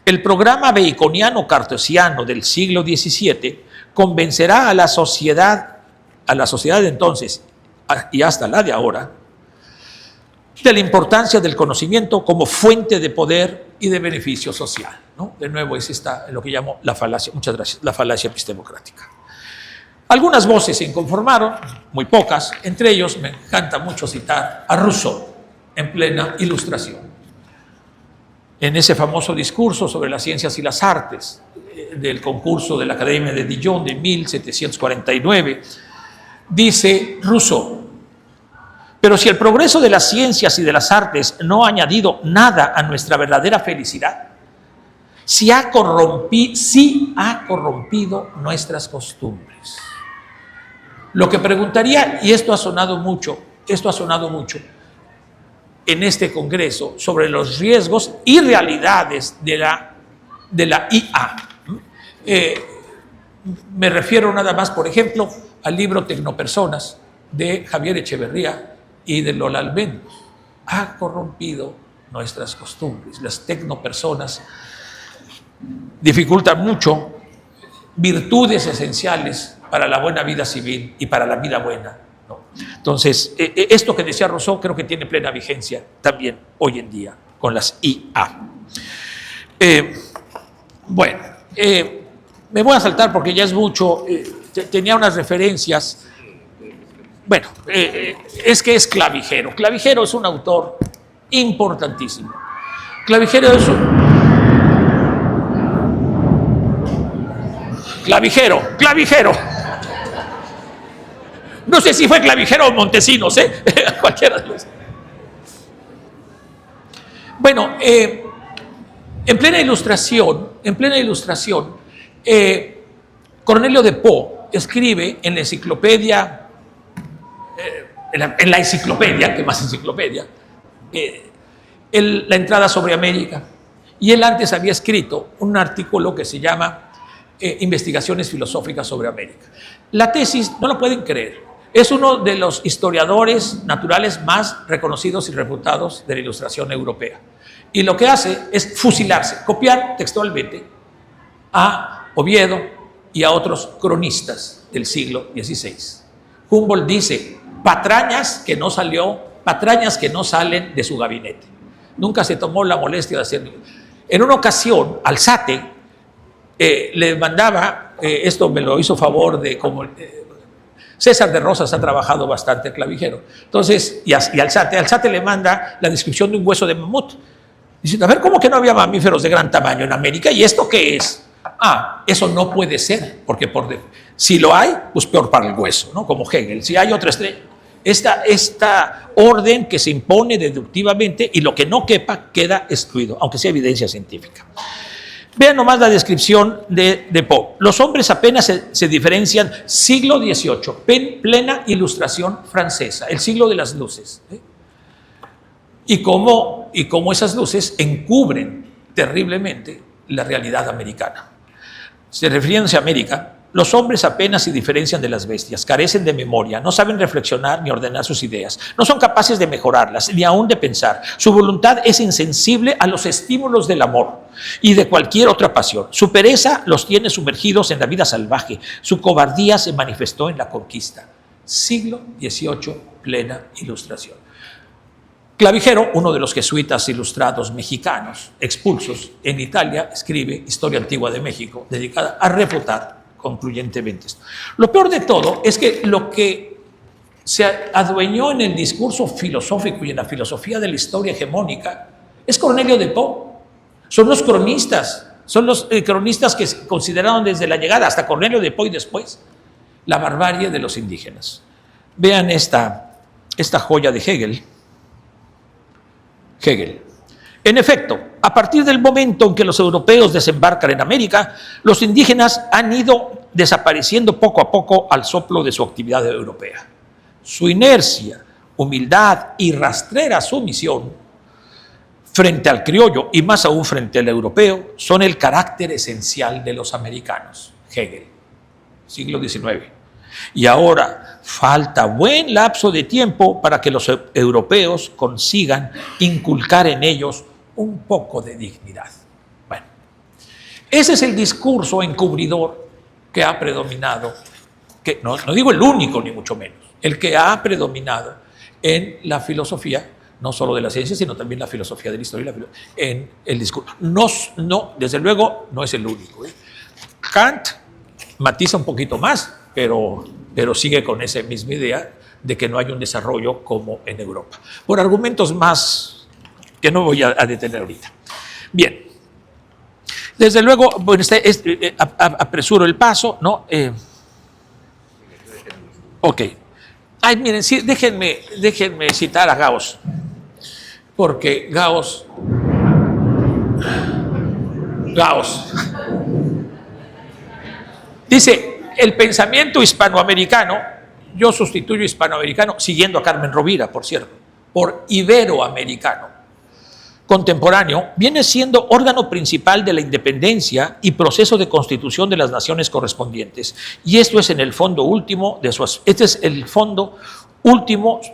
El programa baconiano cartesiano del siglo XVII convencerá a la sociedad de entonces y hasta la de ahora de la importancia del conocimiento como fuente de poder y de beneficio social, ¿no? De nuevo es lo que llamo la falacia, muchas gracias, la falacia epistemocrática. Algunas voces se inconformaron, muy pocas, entre ellos me encanta mucho citar a Rousseau en plena Ilustración. En ese famoso discurso sobre las ciencias y las artes del concurso de la Academia de Dijon de 1749, dice Rousseau: pero si el progreso de las ciencias y de las artes no ha añadido nada a nuestra verdadera felicidad, sí ha corrompido nuestras costumbres. Lo que preguntaría, y esto ha sonado mucho en este congreso, sobre los riesgos y realidades de la IA. Me refiero nada más, por ejemplo, al libro Tecnopersonas de Javier Echeverría y de Lola Almendros. Ha corrompido nuestras costumbres. Las tecnopersonas dificultan mucho virtudes esenciales para la buena vida civil y para la vida buena, ¿no? Entonces, esto que decía Rousseau creo que tiene plena vigencia también hoy en día con las IA. Me voy a saltar porque ya es mucho. Tenía unas referencias. Bueno, es que es Clavijero. Clavijero es un autor importantísimo. Clavijero. No sé si fue Clavijero o Montesinos, cualquiera de los. Bueno, en plena ilustración, Cornelio de Po escribe en la enciclopedia, que más enciclopedia, la entrada sobre América. Y él antes había escrito un artículo que se llama Investigaciones filosóficas sobre América. La tesis, no lo pueden creer, es uno de los historiadores naturales más reconocidos y reputados de la Ilustración europea. Y lo que hace es fusilarse, copiar textualmente a Oviedo y a otros cronistas del siglo XVI. Humboldt dice: patrañas que no salen de su gabinete. Nunca se tomó la molestia de hacerlo. En una ocasión, Alzate le mandaba, esto me lo hizo favor de como César de Rosas ha trabajado bastante el Clavijero. Entonces, y Alzate le manda la descripción de un hueso de mamut. Dice: a ver, ¿cómo que no había mamíferos de gran tamaño en América? ¿Y esto qué es? Eso no puede ser, porque si lo hay, pues peor para el hueso, ¿no? Como Hegel. Si hay otra estrella, esta orden que se impone deductivamente y lo que no quepa queda excluido, aunque sea evidencia científica. Vean nomás la descripción de Poe. Los hombres apenas se diferencian siglo XVIII, plena ilustración francesa, el siglo de las luces. Y cómo esas luces encubren terriblemente la realidad americana. Refiriéndose a América, los hombres apenas se diferencian de las bestias, carecen de memoria, no saben reflexionar ni ordenar sus ideas, no son capaces de mejorarlas, ni aún de pensar. Su voluntad es insensible a los estímulos del amor y de cualquier otra pasión. Su pereza los tiene sumergidos en la vida salvaje, su cobardía se manifestó en la conquista. Siglo XVIII, plena ilustración. Clavijero, uno de los jesuitas ilustrados mexicanos expulsos en Italia, escribe Historia Antigua de México, dedicada a refutar concluyentemente esto. Lo peor de todo es que lo que se adueñó en el discurso filosófico y en la filosofía de la historia hegemónica es Cornelio de Poe. Son los cronistas que consideraron desde la llegada hasta Cornelio de Poe y después la barbarie de los indígenas. Vean esta joya de Hegel. En efecto, a partir del momento en que los europeos desembarcan en América, los indígenas han ido desapareciendo poco a poco al soplo de su actividad europea. Su inercia, humildad y rastrera sumisión frente al criollo y más aún frente al europeo son el carácter esencial de los americanos. Hegel, siglo XIX. Y ahora falta buen lapso de tiempo para que los europeos consigan inculcar en ellos un poco de dignidad. Bueno, ese es el discurso encubridor que ha predominado, que no digo el único ni mucho menos, el que ha predominado en la filosofía, no solo de la ciencia, sino también la filosofía de la historia, en el discurso. No, desde luego no es el único. Kant matiza un poquito más, pero sigue con esa misma idea de que no hay un desarrollo como en Europa. Por argumentos más que no voy a detener ahorita. Bien. Desde luego, bueno, apresuro el paso, ¿no? Ok. Ay, miren, sí, déjenme citar a Gauss, porque Gauss dice: el pensamiento hispanoamericano, yo sustituyo hispanoamericano, siguiendo a Carmen Rovira, por cierto, por iberoamericano contemporáneo, viene siendo órgano principal de la independencia y proceso de constitución de las naciones correspondientes. Y esto es en el fondo último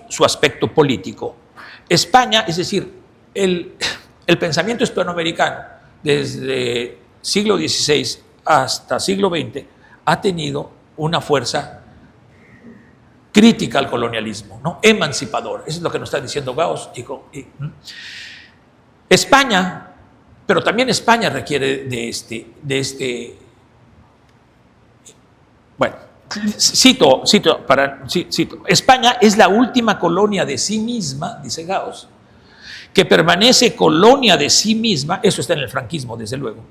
su aspecto político. España, es decir, el pensamiento hispanoamericano desde siglo XVI hasta siglo XX ha tenido una fuerza crítica al colonialismo, ¿no? Emancipadora. Eso es lo que nos está diciendo Gauss. España, pero también España requiere de este. Bueno, cito. España es la última colonia de sí misma, dice Gauss, que permanece colonia de sí misma, eso está en el franquismo, desde luego,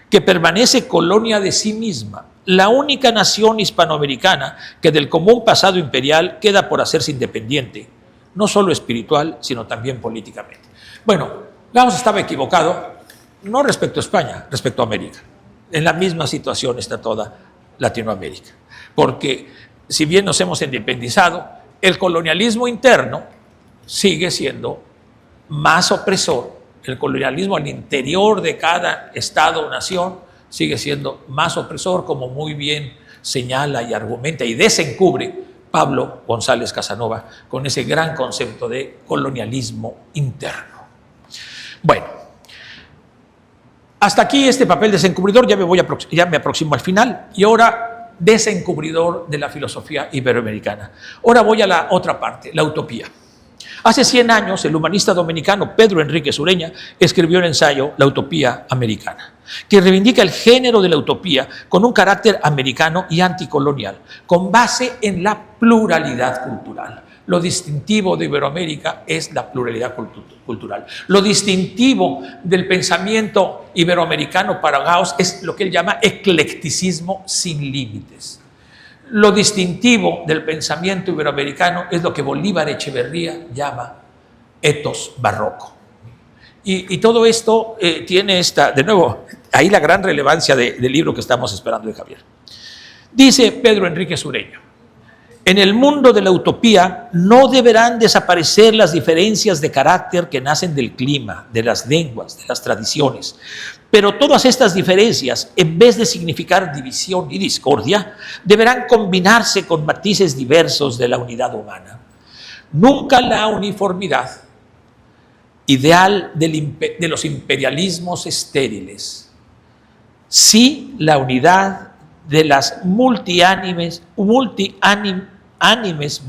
que permanece colonia de sí misma, la única nación hispanoamericana que del común pasado imperial queda por hacerse independiente, no solo espiritual, sino también políticamente. Bueno, Gauss estaba equivocado, no respecto a España, respecto a América. En la misma situación está toda Latinoamérica, porque si bien nos hemos independizado, el colonialismo interno sigue siendo más opresor. El colonialismo al interior de cada estado o nación sigue siendo más opresor, como muy bien señala y argumenta y desencubre Pablo González Casanova con ese gran concepto de colonialismo interno. Bueno, hasta aquí este papel desencubridor, ya me aproximo al final, y ahora desencubridor de la filosofía iberoamericana. Ahora voy a la otra parte, la utopía. Hace 100 años, el humanista dominicano Pedro Enríquez Ureña escribió el ensayo La utopía americana, que reivindica el género de la utopía con un carácter americano y anticolonial, con base en la pluralidad cultural. Lo distintivo de Iberoamérica es la pluralidad cultural. Lo distintivo del pensamiento iberoamericano para Gauss es lo que él llama eclecticismo sin límites. Lo distintivo del pensamiento iberoamericano es lo que Bolívar Echeverría llama etos barroco. Y todo esto tiene de nuevo, ahí la gran relevancia del libro que estamos esperando de Javier. Dice Pedro Enrique Sureño: en el mundo de la utopía no deberán desaparecer las diferencias de carácter que nacen del clima, de las lenguas, de las tradiciones. Pero todas estas diferencias, en vez de significar división y discordia, deberán combinarse con matices diversos de la unidad humana. Nunca la uniformidad, ideal de los imperialismos estériles, sí la unidad de las multiánimes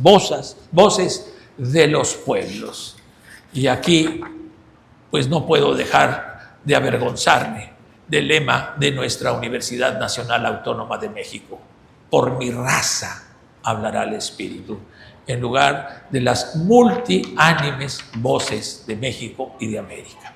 voces de los pueblos. Y aquí, pues no puedo dejar de avergonzarme del lema de nuestra Universidad Nacional Autónoma de México: por mi raza hablará el espíritu, en lugar de las multiánimes voces de México y de América.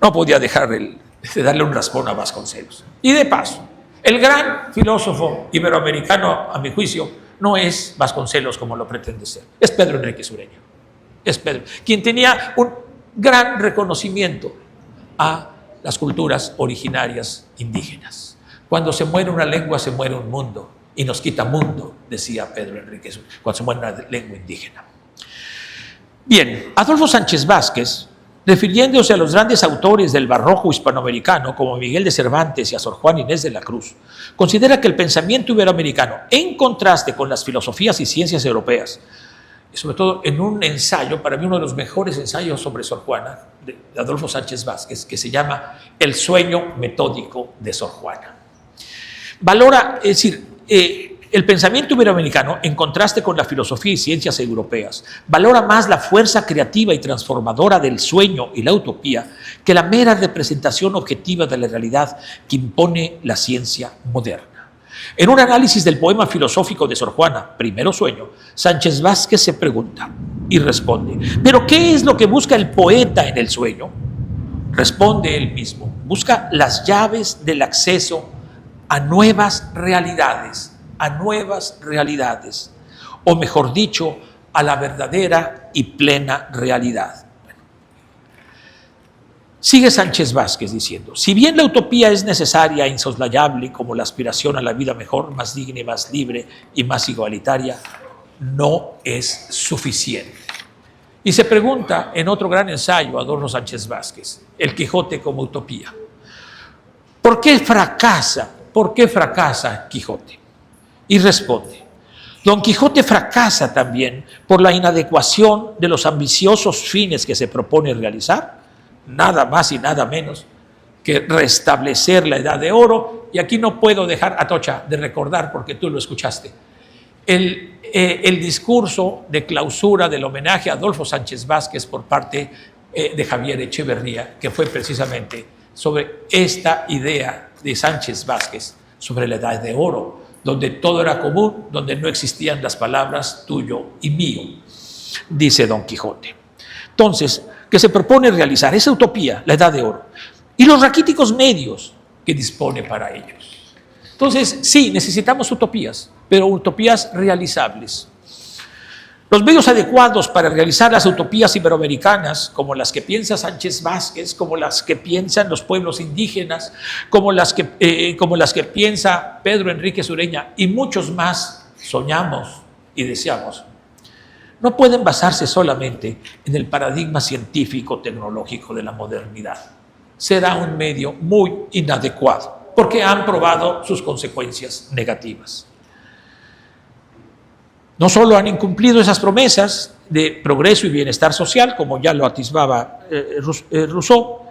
No podía dejar de darle un raspón a Vasconcelos. Y de paso, el gran filósofo iberoamericano, a mi juicio, no es Vasconcelos como lo pretende ser, es Pedro Enrique Sureño. Es Pedro, quien tenía un gran reconocimiento a las culturas originarias indígenas. Cuando se muere una lengua, se muere un mundo, y nos quita mundo, decía Pedro Enrique Sureño, cuando se muere una lengua indígena. Bien, Adolfo Sánchez Vázquez, refiriéndose a los grandes autores del barroco hispanoamericano, como Miguel de Cervantes y a Sor Juana Inés de la Cruz, considera que el pensamiento iberoamericano, en contraste con las filosofías y ciencias europeas, y sobre todo en un ensayo, para mí uno de los mejores ensayos sobre Sor Juana, de Adolfo Sánchez Vázquez, que se llama El sueño metódico de Sor Juana. Valora, es decir, el pensamiento iberoamericano, en contraste con la filosofía y ciencias europeas, valora más la fuerza creativa y transformadora del sueño y la utopía que la mera representación objetiva de la realidad que impone la ciencia moderna. En un análisis del poema filosófico de Sor Juana, Primero Sueño, Sánchez Vázquez se pregunta y responde: ¿pero qué es lo que busca el poeta en el sueño? Responde él mismo: busca las llaves del acceso a nuevas realidades, o mejor dicho, a la verdadera y plena realidad. Sigue Sánchez Vázquez diciendo: si bien la utopía es necesaria e insoslayable como la aspiración a la vida mejor, más digna y más libre y más igualitaria, no es suficiente. Y se pregunta en otro gran ensayo, Adolfo Sánchez Vázquez, El Quijote como utopía: ¿por qué fracasa Quijote? Y responde: Don Quijote fracasa también por la inadecuación de los ambiciosos fines que se propone realizar, nada más y nada menos que restablecer la Edad de Oro. Y aquí no puedo dejar, Atocha, de recordar, porque tú lo escuchaste, el discurso de clausura del homenaje a Adolfo Sánchez Vázquez por parte de Javier Echeverría, que fue precisamente sobre esta idea de Sánchez Vázquez sobre la Edad de Oro, donde todo era común, donde no existían las palabras tuyo y mío, dice Don Quijote. Entonces, que se propone realizar esa utopía, la Edad de Oro, y los raquíticos medios que dispone para ellos. Entonces, sí, necesitamos utopías, pero utopías realizables. Los medios adecuados para realizar las utopías iberoamericanas, como las que piensa Sánchez Vázquez, como las que piensan los pueblos indígenas, como las que piensa Pedro Enrique Sureña y muchos más, soñamos y deseamos, no pueden basarse solamente en el paradigma científico-tecnológico de la modernidad. Será un medio muy inadecuado, porque han probado sus consecuencias negativas. No solo han incumplido esas promesas de progreso y bienestar social, como ya lo atisbaba Rousseau,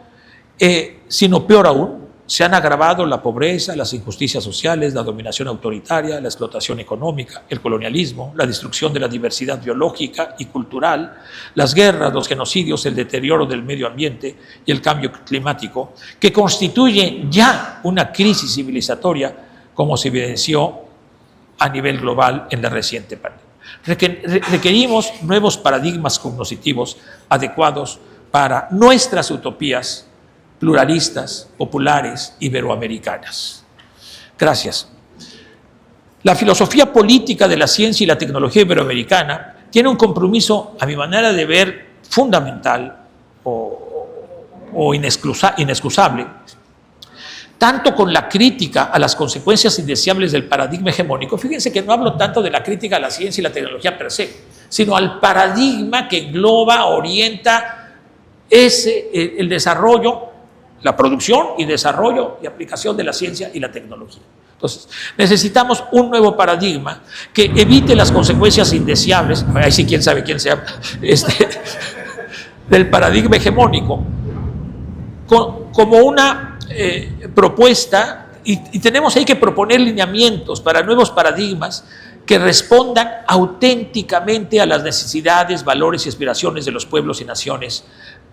sino peor aún, se han agravado la pobreza, las injusticias sociales, la dominación autoritaria, la explotación económica, el colonialismo, la destrucción de la diversidad biológica y cultural, las guerras, los genocidios, el deterioro del medio ambiente y el cambio climático, que constituyen ya una crisis civilizatoria, como se evidenció a nivel global en la reciente pandemia. Requerimos nuevos paradigmas cognitivos adecuados para nuestras utopías pluralistas, populares, iberoamericanas. Gracias. La filosofía política de la ciencia y la tecnología iberoamericana tiene un compromiso, a mi manera de ver, fundamental o inexcusable, tanto con la crítica a las consecuencias indeseables del paradigma hegemónico. Fíjense que no hablo tanto de la crítica a la ciencia y la tecnología per se, sino al paradigma que engloba, orienta el desarrollo, la producción y desarrollo y aplicación de la ciencia y la tecnología. Entonces, necesitamos un nuevo paradigma que evite las consecuencias indeseables, ahí sí quién sabe quién sea, del paradigma hegemónico, como una propuesta, y tenemos ahí que proponer lineamientos para nuevos paradigmas que respondan auténticamente a las necesidades, valores y aspiraciones de los pueblos y naciones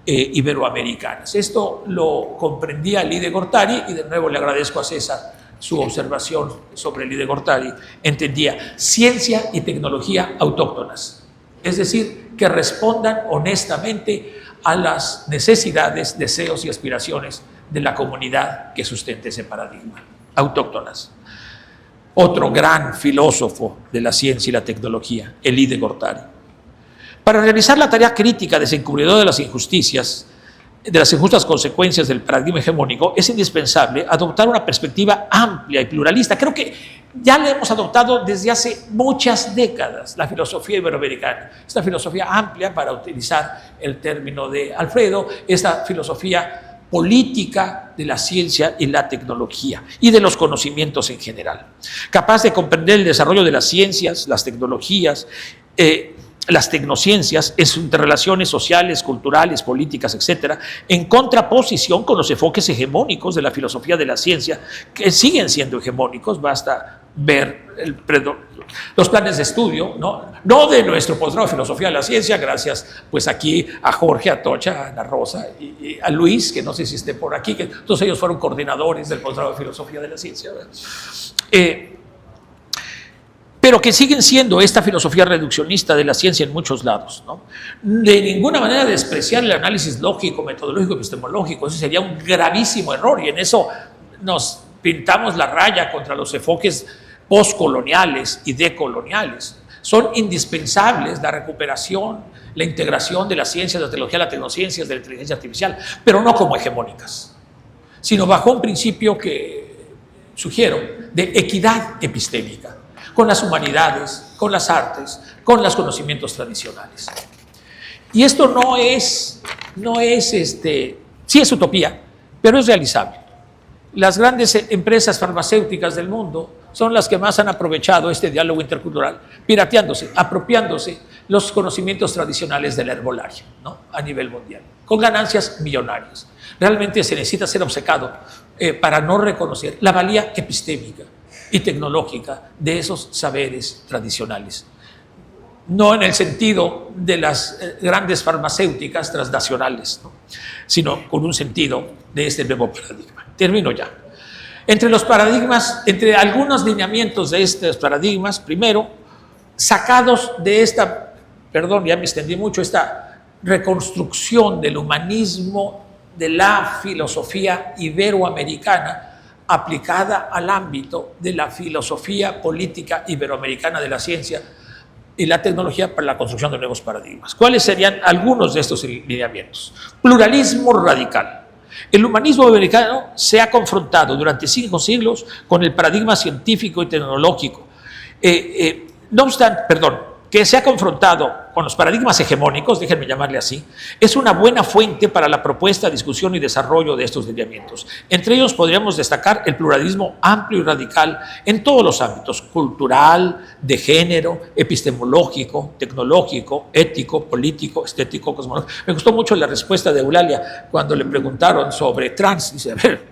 iberoamericanas. Esto lo comprendía Lide Gortari, y de nuevo le agradezco a César su observación sobre Lide Gortari. Entendía ciencia y tecnología autóctonas, es decir, que respondan honestamente a las necesidades, deseos y aspiraciones de la comunidad que sustente ese paradigma, autóctonas. Otro gran filósofo de la ciencia y la tecnología, Lide Gortari. Para realizar la tarea crítica desencubridora de las injusticias, de las injustas consecuencias del paradigma hegemónico, es indispensable adoptar una perspectiva amplia y pluralista. Creo que ya la hemos adoptado desde hace muchas décadas, la filosofía iberoamericana. Esta filosofía amplia, para utilizar el término de Alfredo, esta filosofía política de la ciencia y la tecnología y de los conocimientos en general, capaz de comprender el desarrollo de las ciencias, las tecnologías, las tecnociencias en sus interrelaciones sociales, culturales, políticas, etcétera, en contraposición con los enfoques hegemónicos de la filosofía de la ciencia, que siguen siendo hegemónicos. Basta ver los planes de estudio, no de nuestro posgrado de filosofía de la ciencia, gracias pues aquí a Jorge, a Tocha, a Ana Rosa y a Luis, que no sé si esté por aquí, que todos ellos fueron coordinadores del posgrado de filosofía de la ciencia, pero que siguen siendo esta filosofía reduccionista de la ciencia en muchos lados, ¿no? De ninguna manera despreciar el análisis lógico, metodológico, epistemológico. Eso sería un gravísimo error, y en eso nos pintamos la raya contra los enfoques postcoloniales y decoloniales. Son indispensables la recuperación, la integración de la ciencia, de la tecnología, las tecnociencias, de la inteligencia artificial, pero no como hegemónicas, sino bajo un principio que sugiero de equidad epistémica, con las humanidades, con las artes, con los conocimientos tradicionales. Y esto sí es utopía, pero es realizable. Las grandes empresas farmacéuticas del mundo son las que más han aprovechado este diálogo intercultural, pirateándose, apropiándose los conocimientos tradicionales del herbolario, ¿no? A nivel mundial, con ganancias millonarias. Realmente se necesita ser obcecado para no reconocer la valía epistémica y tecnológica de esos saberes tradicionales. No en el sentido de las grandes farmacéuticas transnacionales, ¿no? Sino con un sentido de este nuevo paradigma. Termino ya. Entre algunos lineamientos de estos paradigmas, primero, sacados de esta, perdón, ya me extendí mucho, esta reconstrucción del humanismo de la filosofía iberoamericana aplicada al ámbito de la filosofía política iberoamericana de la ciencia y la tecnología para la construcción de nuevos paradigmas. ¿Cuáles serían algunos de estos lineamientos? Pluralismo radical. El humanismo americano se ha confrontado durante 5 siglos con el paradigma científico y tecnológico. Que se ha confrontado con los paradigmas hegemónicos, déjenme llamarle así, es una buena fuente para la propuesta, discusión y desarrollo de estos lineamientos. Entre ellos podríamos destacar el pluralismo amplio y radical en todos los ámbitos: cultural, de género, epistemológico, tecnológico, ético, político, estético, cosmológico. Me gustó mucho la respuesta de Eulalia cuando le preguntaron sobre trans. Dice, a ver,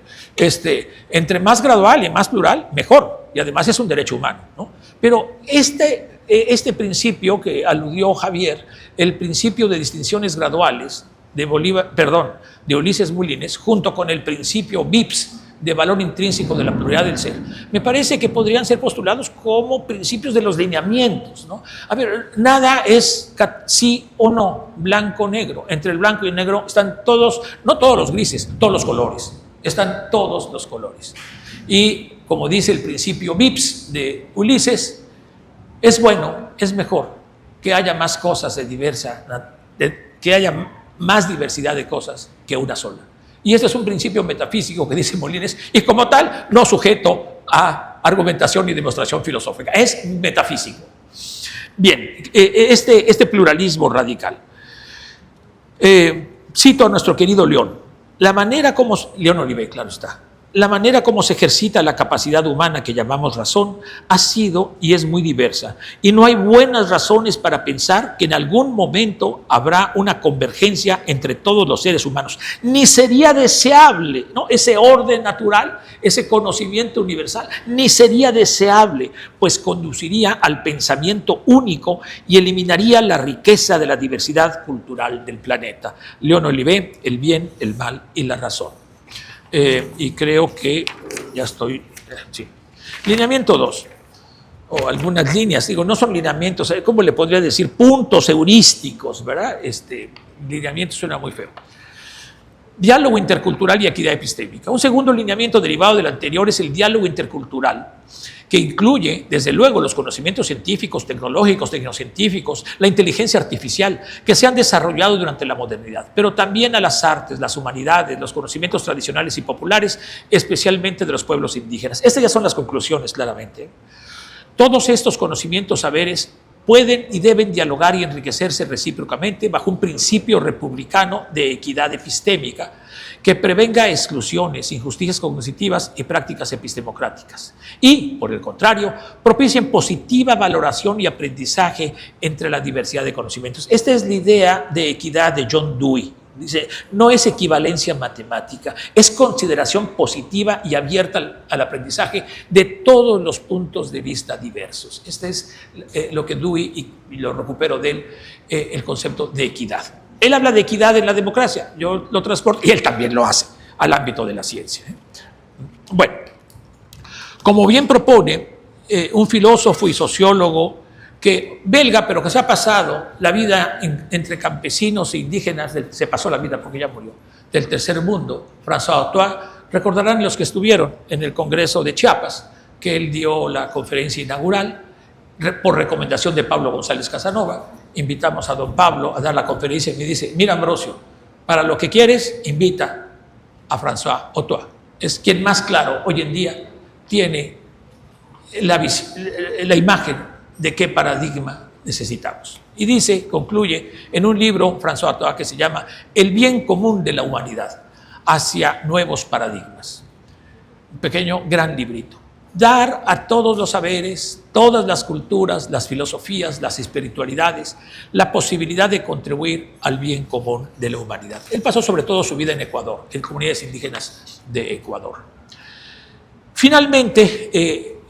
entre más gradual y más plural, mejor, y además es un derecho humano, ¿no? Pero este principio que aludió Javier, el principio de distinciones graduales de Ulises Moulines, junto con el principio BIPS de valor intrínseco de la pluralidad del ser, me parece que podrían ser postulados como principios de los lineamientos, ¿no? A ver, nada es sí o no, blanco o negro. Entre el blanco y el negro están todos, no todos los grises, todos los colores. Están todos los colores. Y como dice el principio Vips de Ulises, es bueno, es mejor que haya más cosas que haya más diversidad de cosas que una sola. Y este es un principio metafísico que dice Molines, y como tal, no sujeto a argumentación ni demostración filosófica, es metafísico. Bien, este pluralismo radical. Cito a nuestro querido León. León Olivé, claro está. La manera como se ejercita la capacidad humana que llamamos razón ha sido y es muy diversa. Y no hay buenas razones para pensar que en algún momento habrá una convergencia entre todos los seres humanos. Ni sería deseable, ¿no?, ese orden natural, ese conocimiento universal, ni sería deseable, pues conduciría al pensamiento único y eliminaría la riqueza de la diversidad cultural del planeta. León Olivé, El bien, el mal y la razón. Y creo que ya estoy, sí. Lineamiento 2, o algunas líneas, digo, no son lineamientos, ¿cómo le podría decir? Puntos heurísticos, ¿verdad? Lineamiento suena muy feo. Diálogo intercultural y equidad epistémica. Un segundo lineamiento derivado del anterior es el diálogo intercultural, que incluye, desde luego, los conocimientos científicos, tecnológicos, tecnocientíficos, la inteligencia artificial, que se han desarrollado durante la modernidad, pero también a las artes, las humanidades, los conocimientos tradicionales y populares, especialmente de los pueblos indígenas. Estas ya son las conclusiones, claramente. Todos estos conocimientos, saberes, pueden y deben dialogar y enriquecerse recíprocamente bajo un principio republicano de equidad epistémica que prevenga exclusiones, injusticias cognitivas y prácticas epistemocráticas. Y, por el contrario, propicien positiva valoración y aprendizaje entre la diversidad de conocimientos. Esta es la idea de equidad de John Dewey. Dice, no es equivalencia matemática, es consideración positiva y abierta al aprendizaje de todos los puntos de vista diversos. Este es lo que Dewey, y lo recupero de él, el concepto de equidad. Él habla de equidad en la democracia, yo lo transporto, y él también lo hace al ámbito de la ciencia. Bueno, como bien propone un filósofo y sociólogo belga, pero que se ha pasado la vida entre campesinos e indígenas, se pasó la vida porque ya murió, del tercer mundo, François Autois, recordarán los que estuvieron en el Congreso de Chiapas, que él dio la conferencia inaugural, por recomendación de Pablo González Casanova. Invitamos a don Pablo a dar la conferencia y me dice, mira Ambrosio, para lo que quieres, invita a François Autois. Es quien más claro hoy en día tiene la imagen de qué paradigma necesitamos. Y dice, concluye, en un libro, François Autois, que se llama El bien común de la humanidad hacia nuevos paradigmas. Un pequeño, gran librito. Dar a todos los saberes, todas las culturas, las filosofías, las espiritualidades, la posibilidad de contribuir al bien común de la humanidad. Él pasó sobre todo su vida en Ecuador, en comunidades indígenas de Ecuador. Finalmente,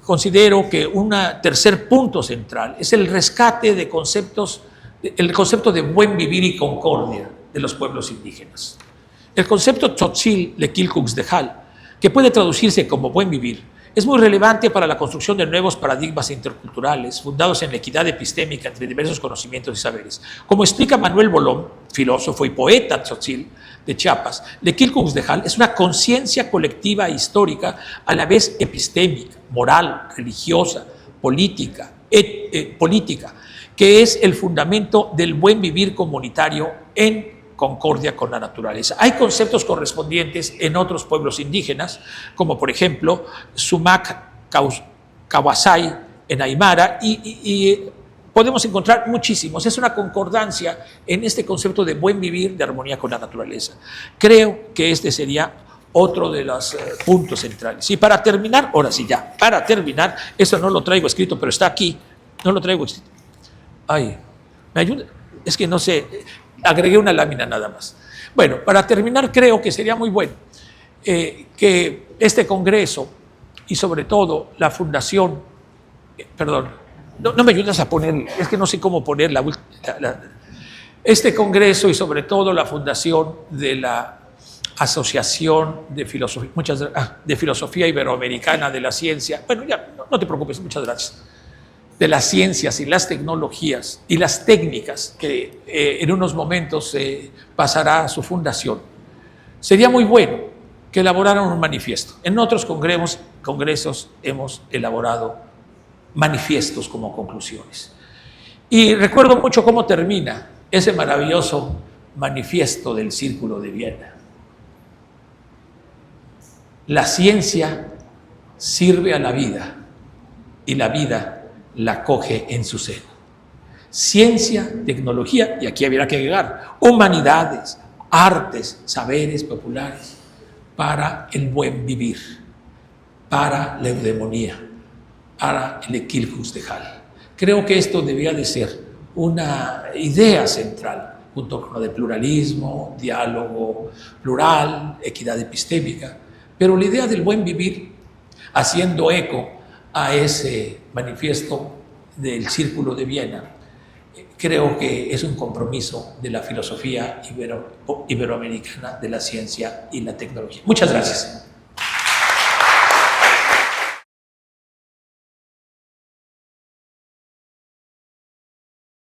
considero que un tercer punto central es el rescate de conceptos, el concepto de buen vivir y concordia de los pueblos indígenas. El concepto Tzotzil Lequilcuxdejal, que puede traducirse como buen vivir, es muy relevante para la construcción de nuevos paradigmas interculturales fundados en la equidad epistémica entre diversos conocimientos y saberes. Como explica Manuel Bolón, filósofo y poeta tzotzil de Chiapas, Lequilcuxdejal es una conciencia colectiva e histórica a la vez epistémica, moral, religiosa, política, que es el fundamento del buen vivir comunitario en concordia con la naturaleza. Hay conceptos correspondientes en otros pueblos indígenas, como por ejemplo Sumac Kawasai en Aymara, y podemos encontrar muchísimos. Es una concordancia en este concepto de buen vivir, de armonía con la naturaleza. Creo que este sería otro de los puntos centrales. Y para terminar, ahora sí ya, para terminar, eso no lo traigo escrito, pero está aquí, no lo traigo escrito. Ay, ¿me ayuda? Es que no sé, agregué una lámina nada más. Bueno, para terminar, creo que sería muy bueno que este Congreso y sobre todo la Fundación, perdón, no me ayudas a poner, es que no sé cómo poner este Congreso y sobre todo la Fundación de la Asociación de Filosofía Iberoamericana de la Ciencia. Bueno, ya, no te preocupes, muchas gracias. De las ciencias y las tecnologías y las técnicas, que en unos momentos pasará a su fundación. Sería muy bueno que elaboraran un manifiesto. En otros congresos hemos elaborado manifiestos como conclusiones. Y recuerdo mucho cómo termina ese maravilloso manifiesto del Círculo de Viena. La ciencia sirve a la vida y la vida la coge en su seno. Ciencia, tecnología, y aquí habría que agregar, humanidades, artes, saberes populares, para el buen vivir, para la eudemonía, para el equilcus de Hall. Creo que esto debía de ser una idea central, junto con lo de pluralismo, diálogo plural, equidad epistémica, pero la idea del buen vivir, haciendo eco a ese manifiesto del Círculo de Viena, creo que es un compromiso de la filosofía iberoamericana de la ciencia y la tecnología. Muchas gracias.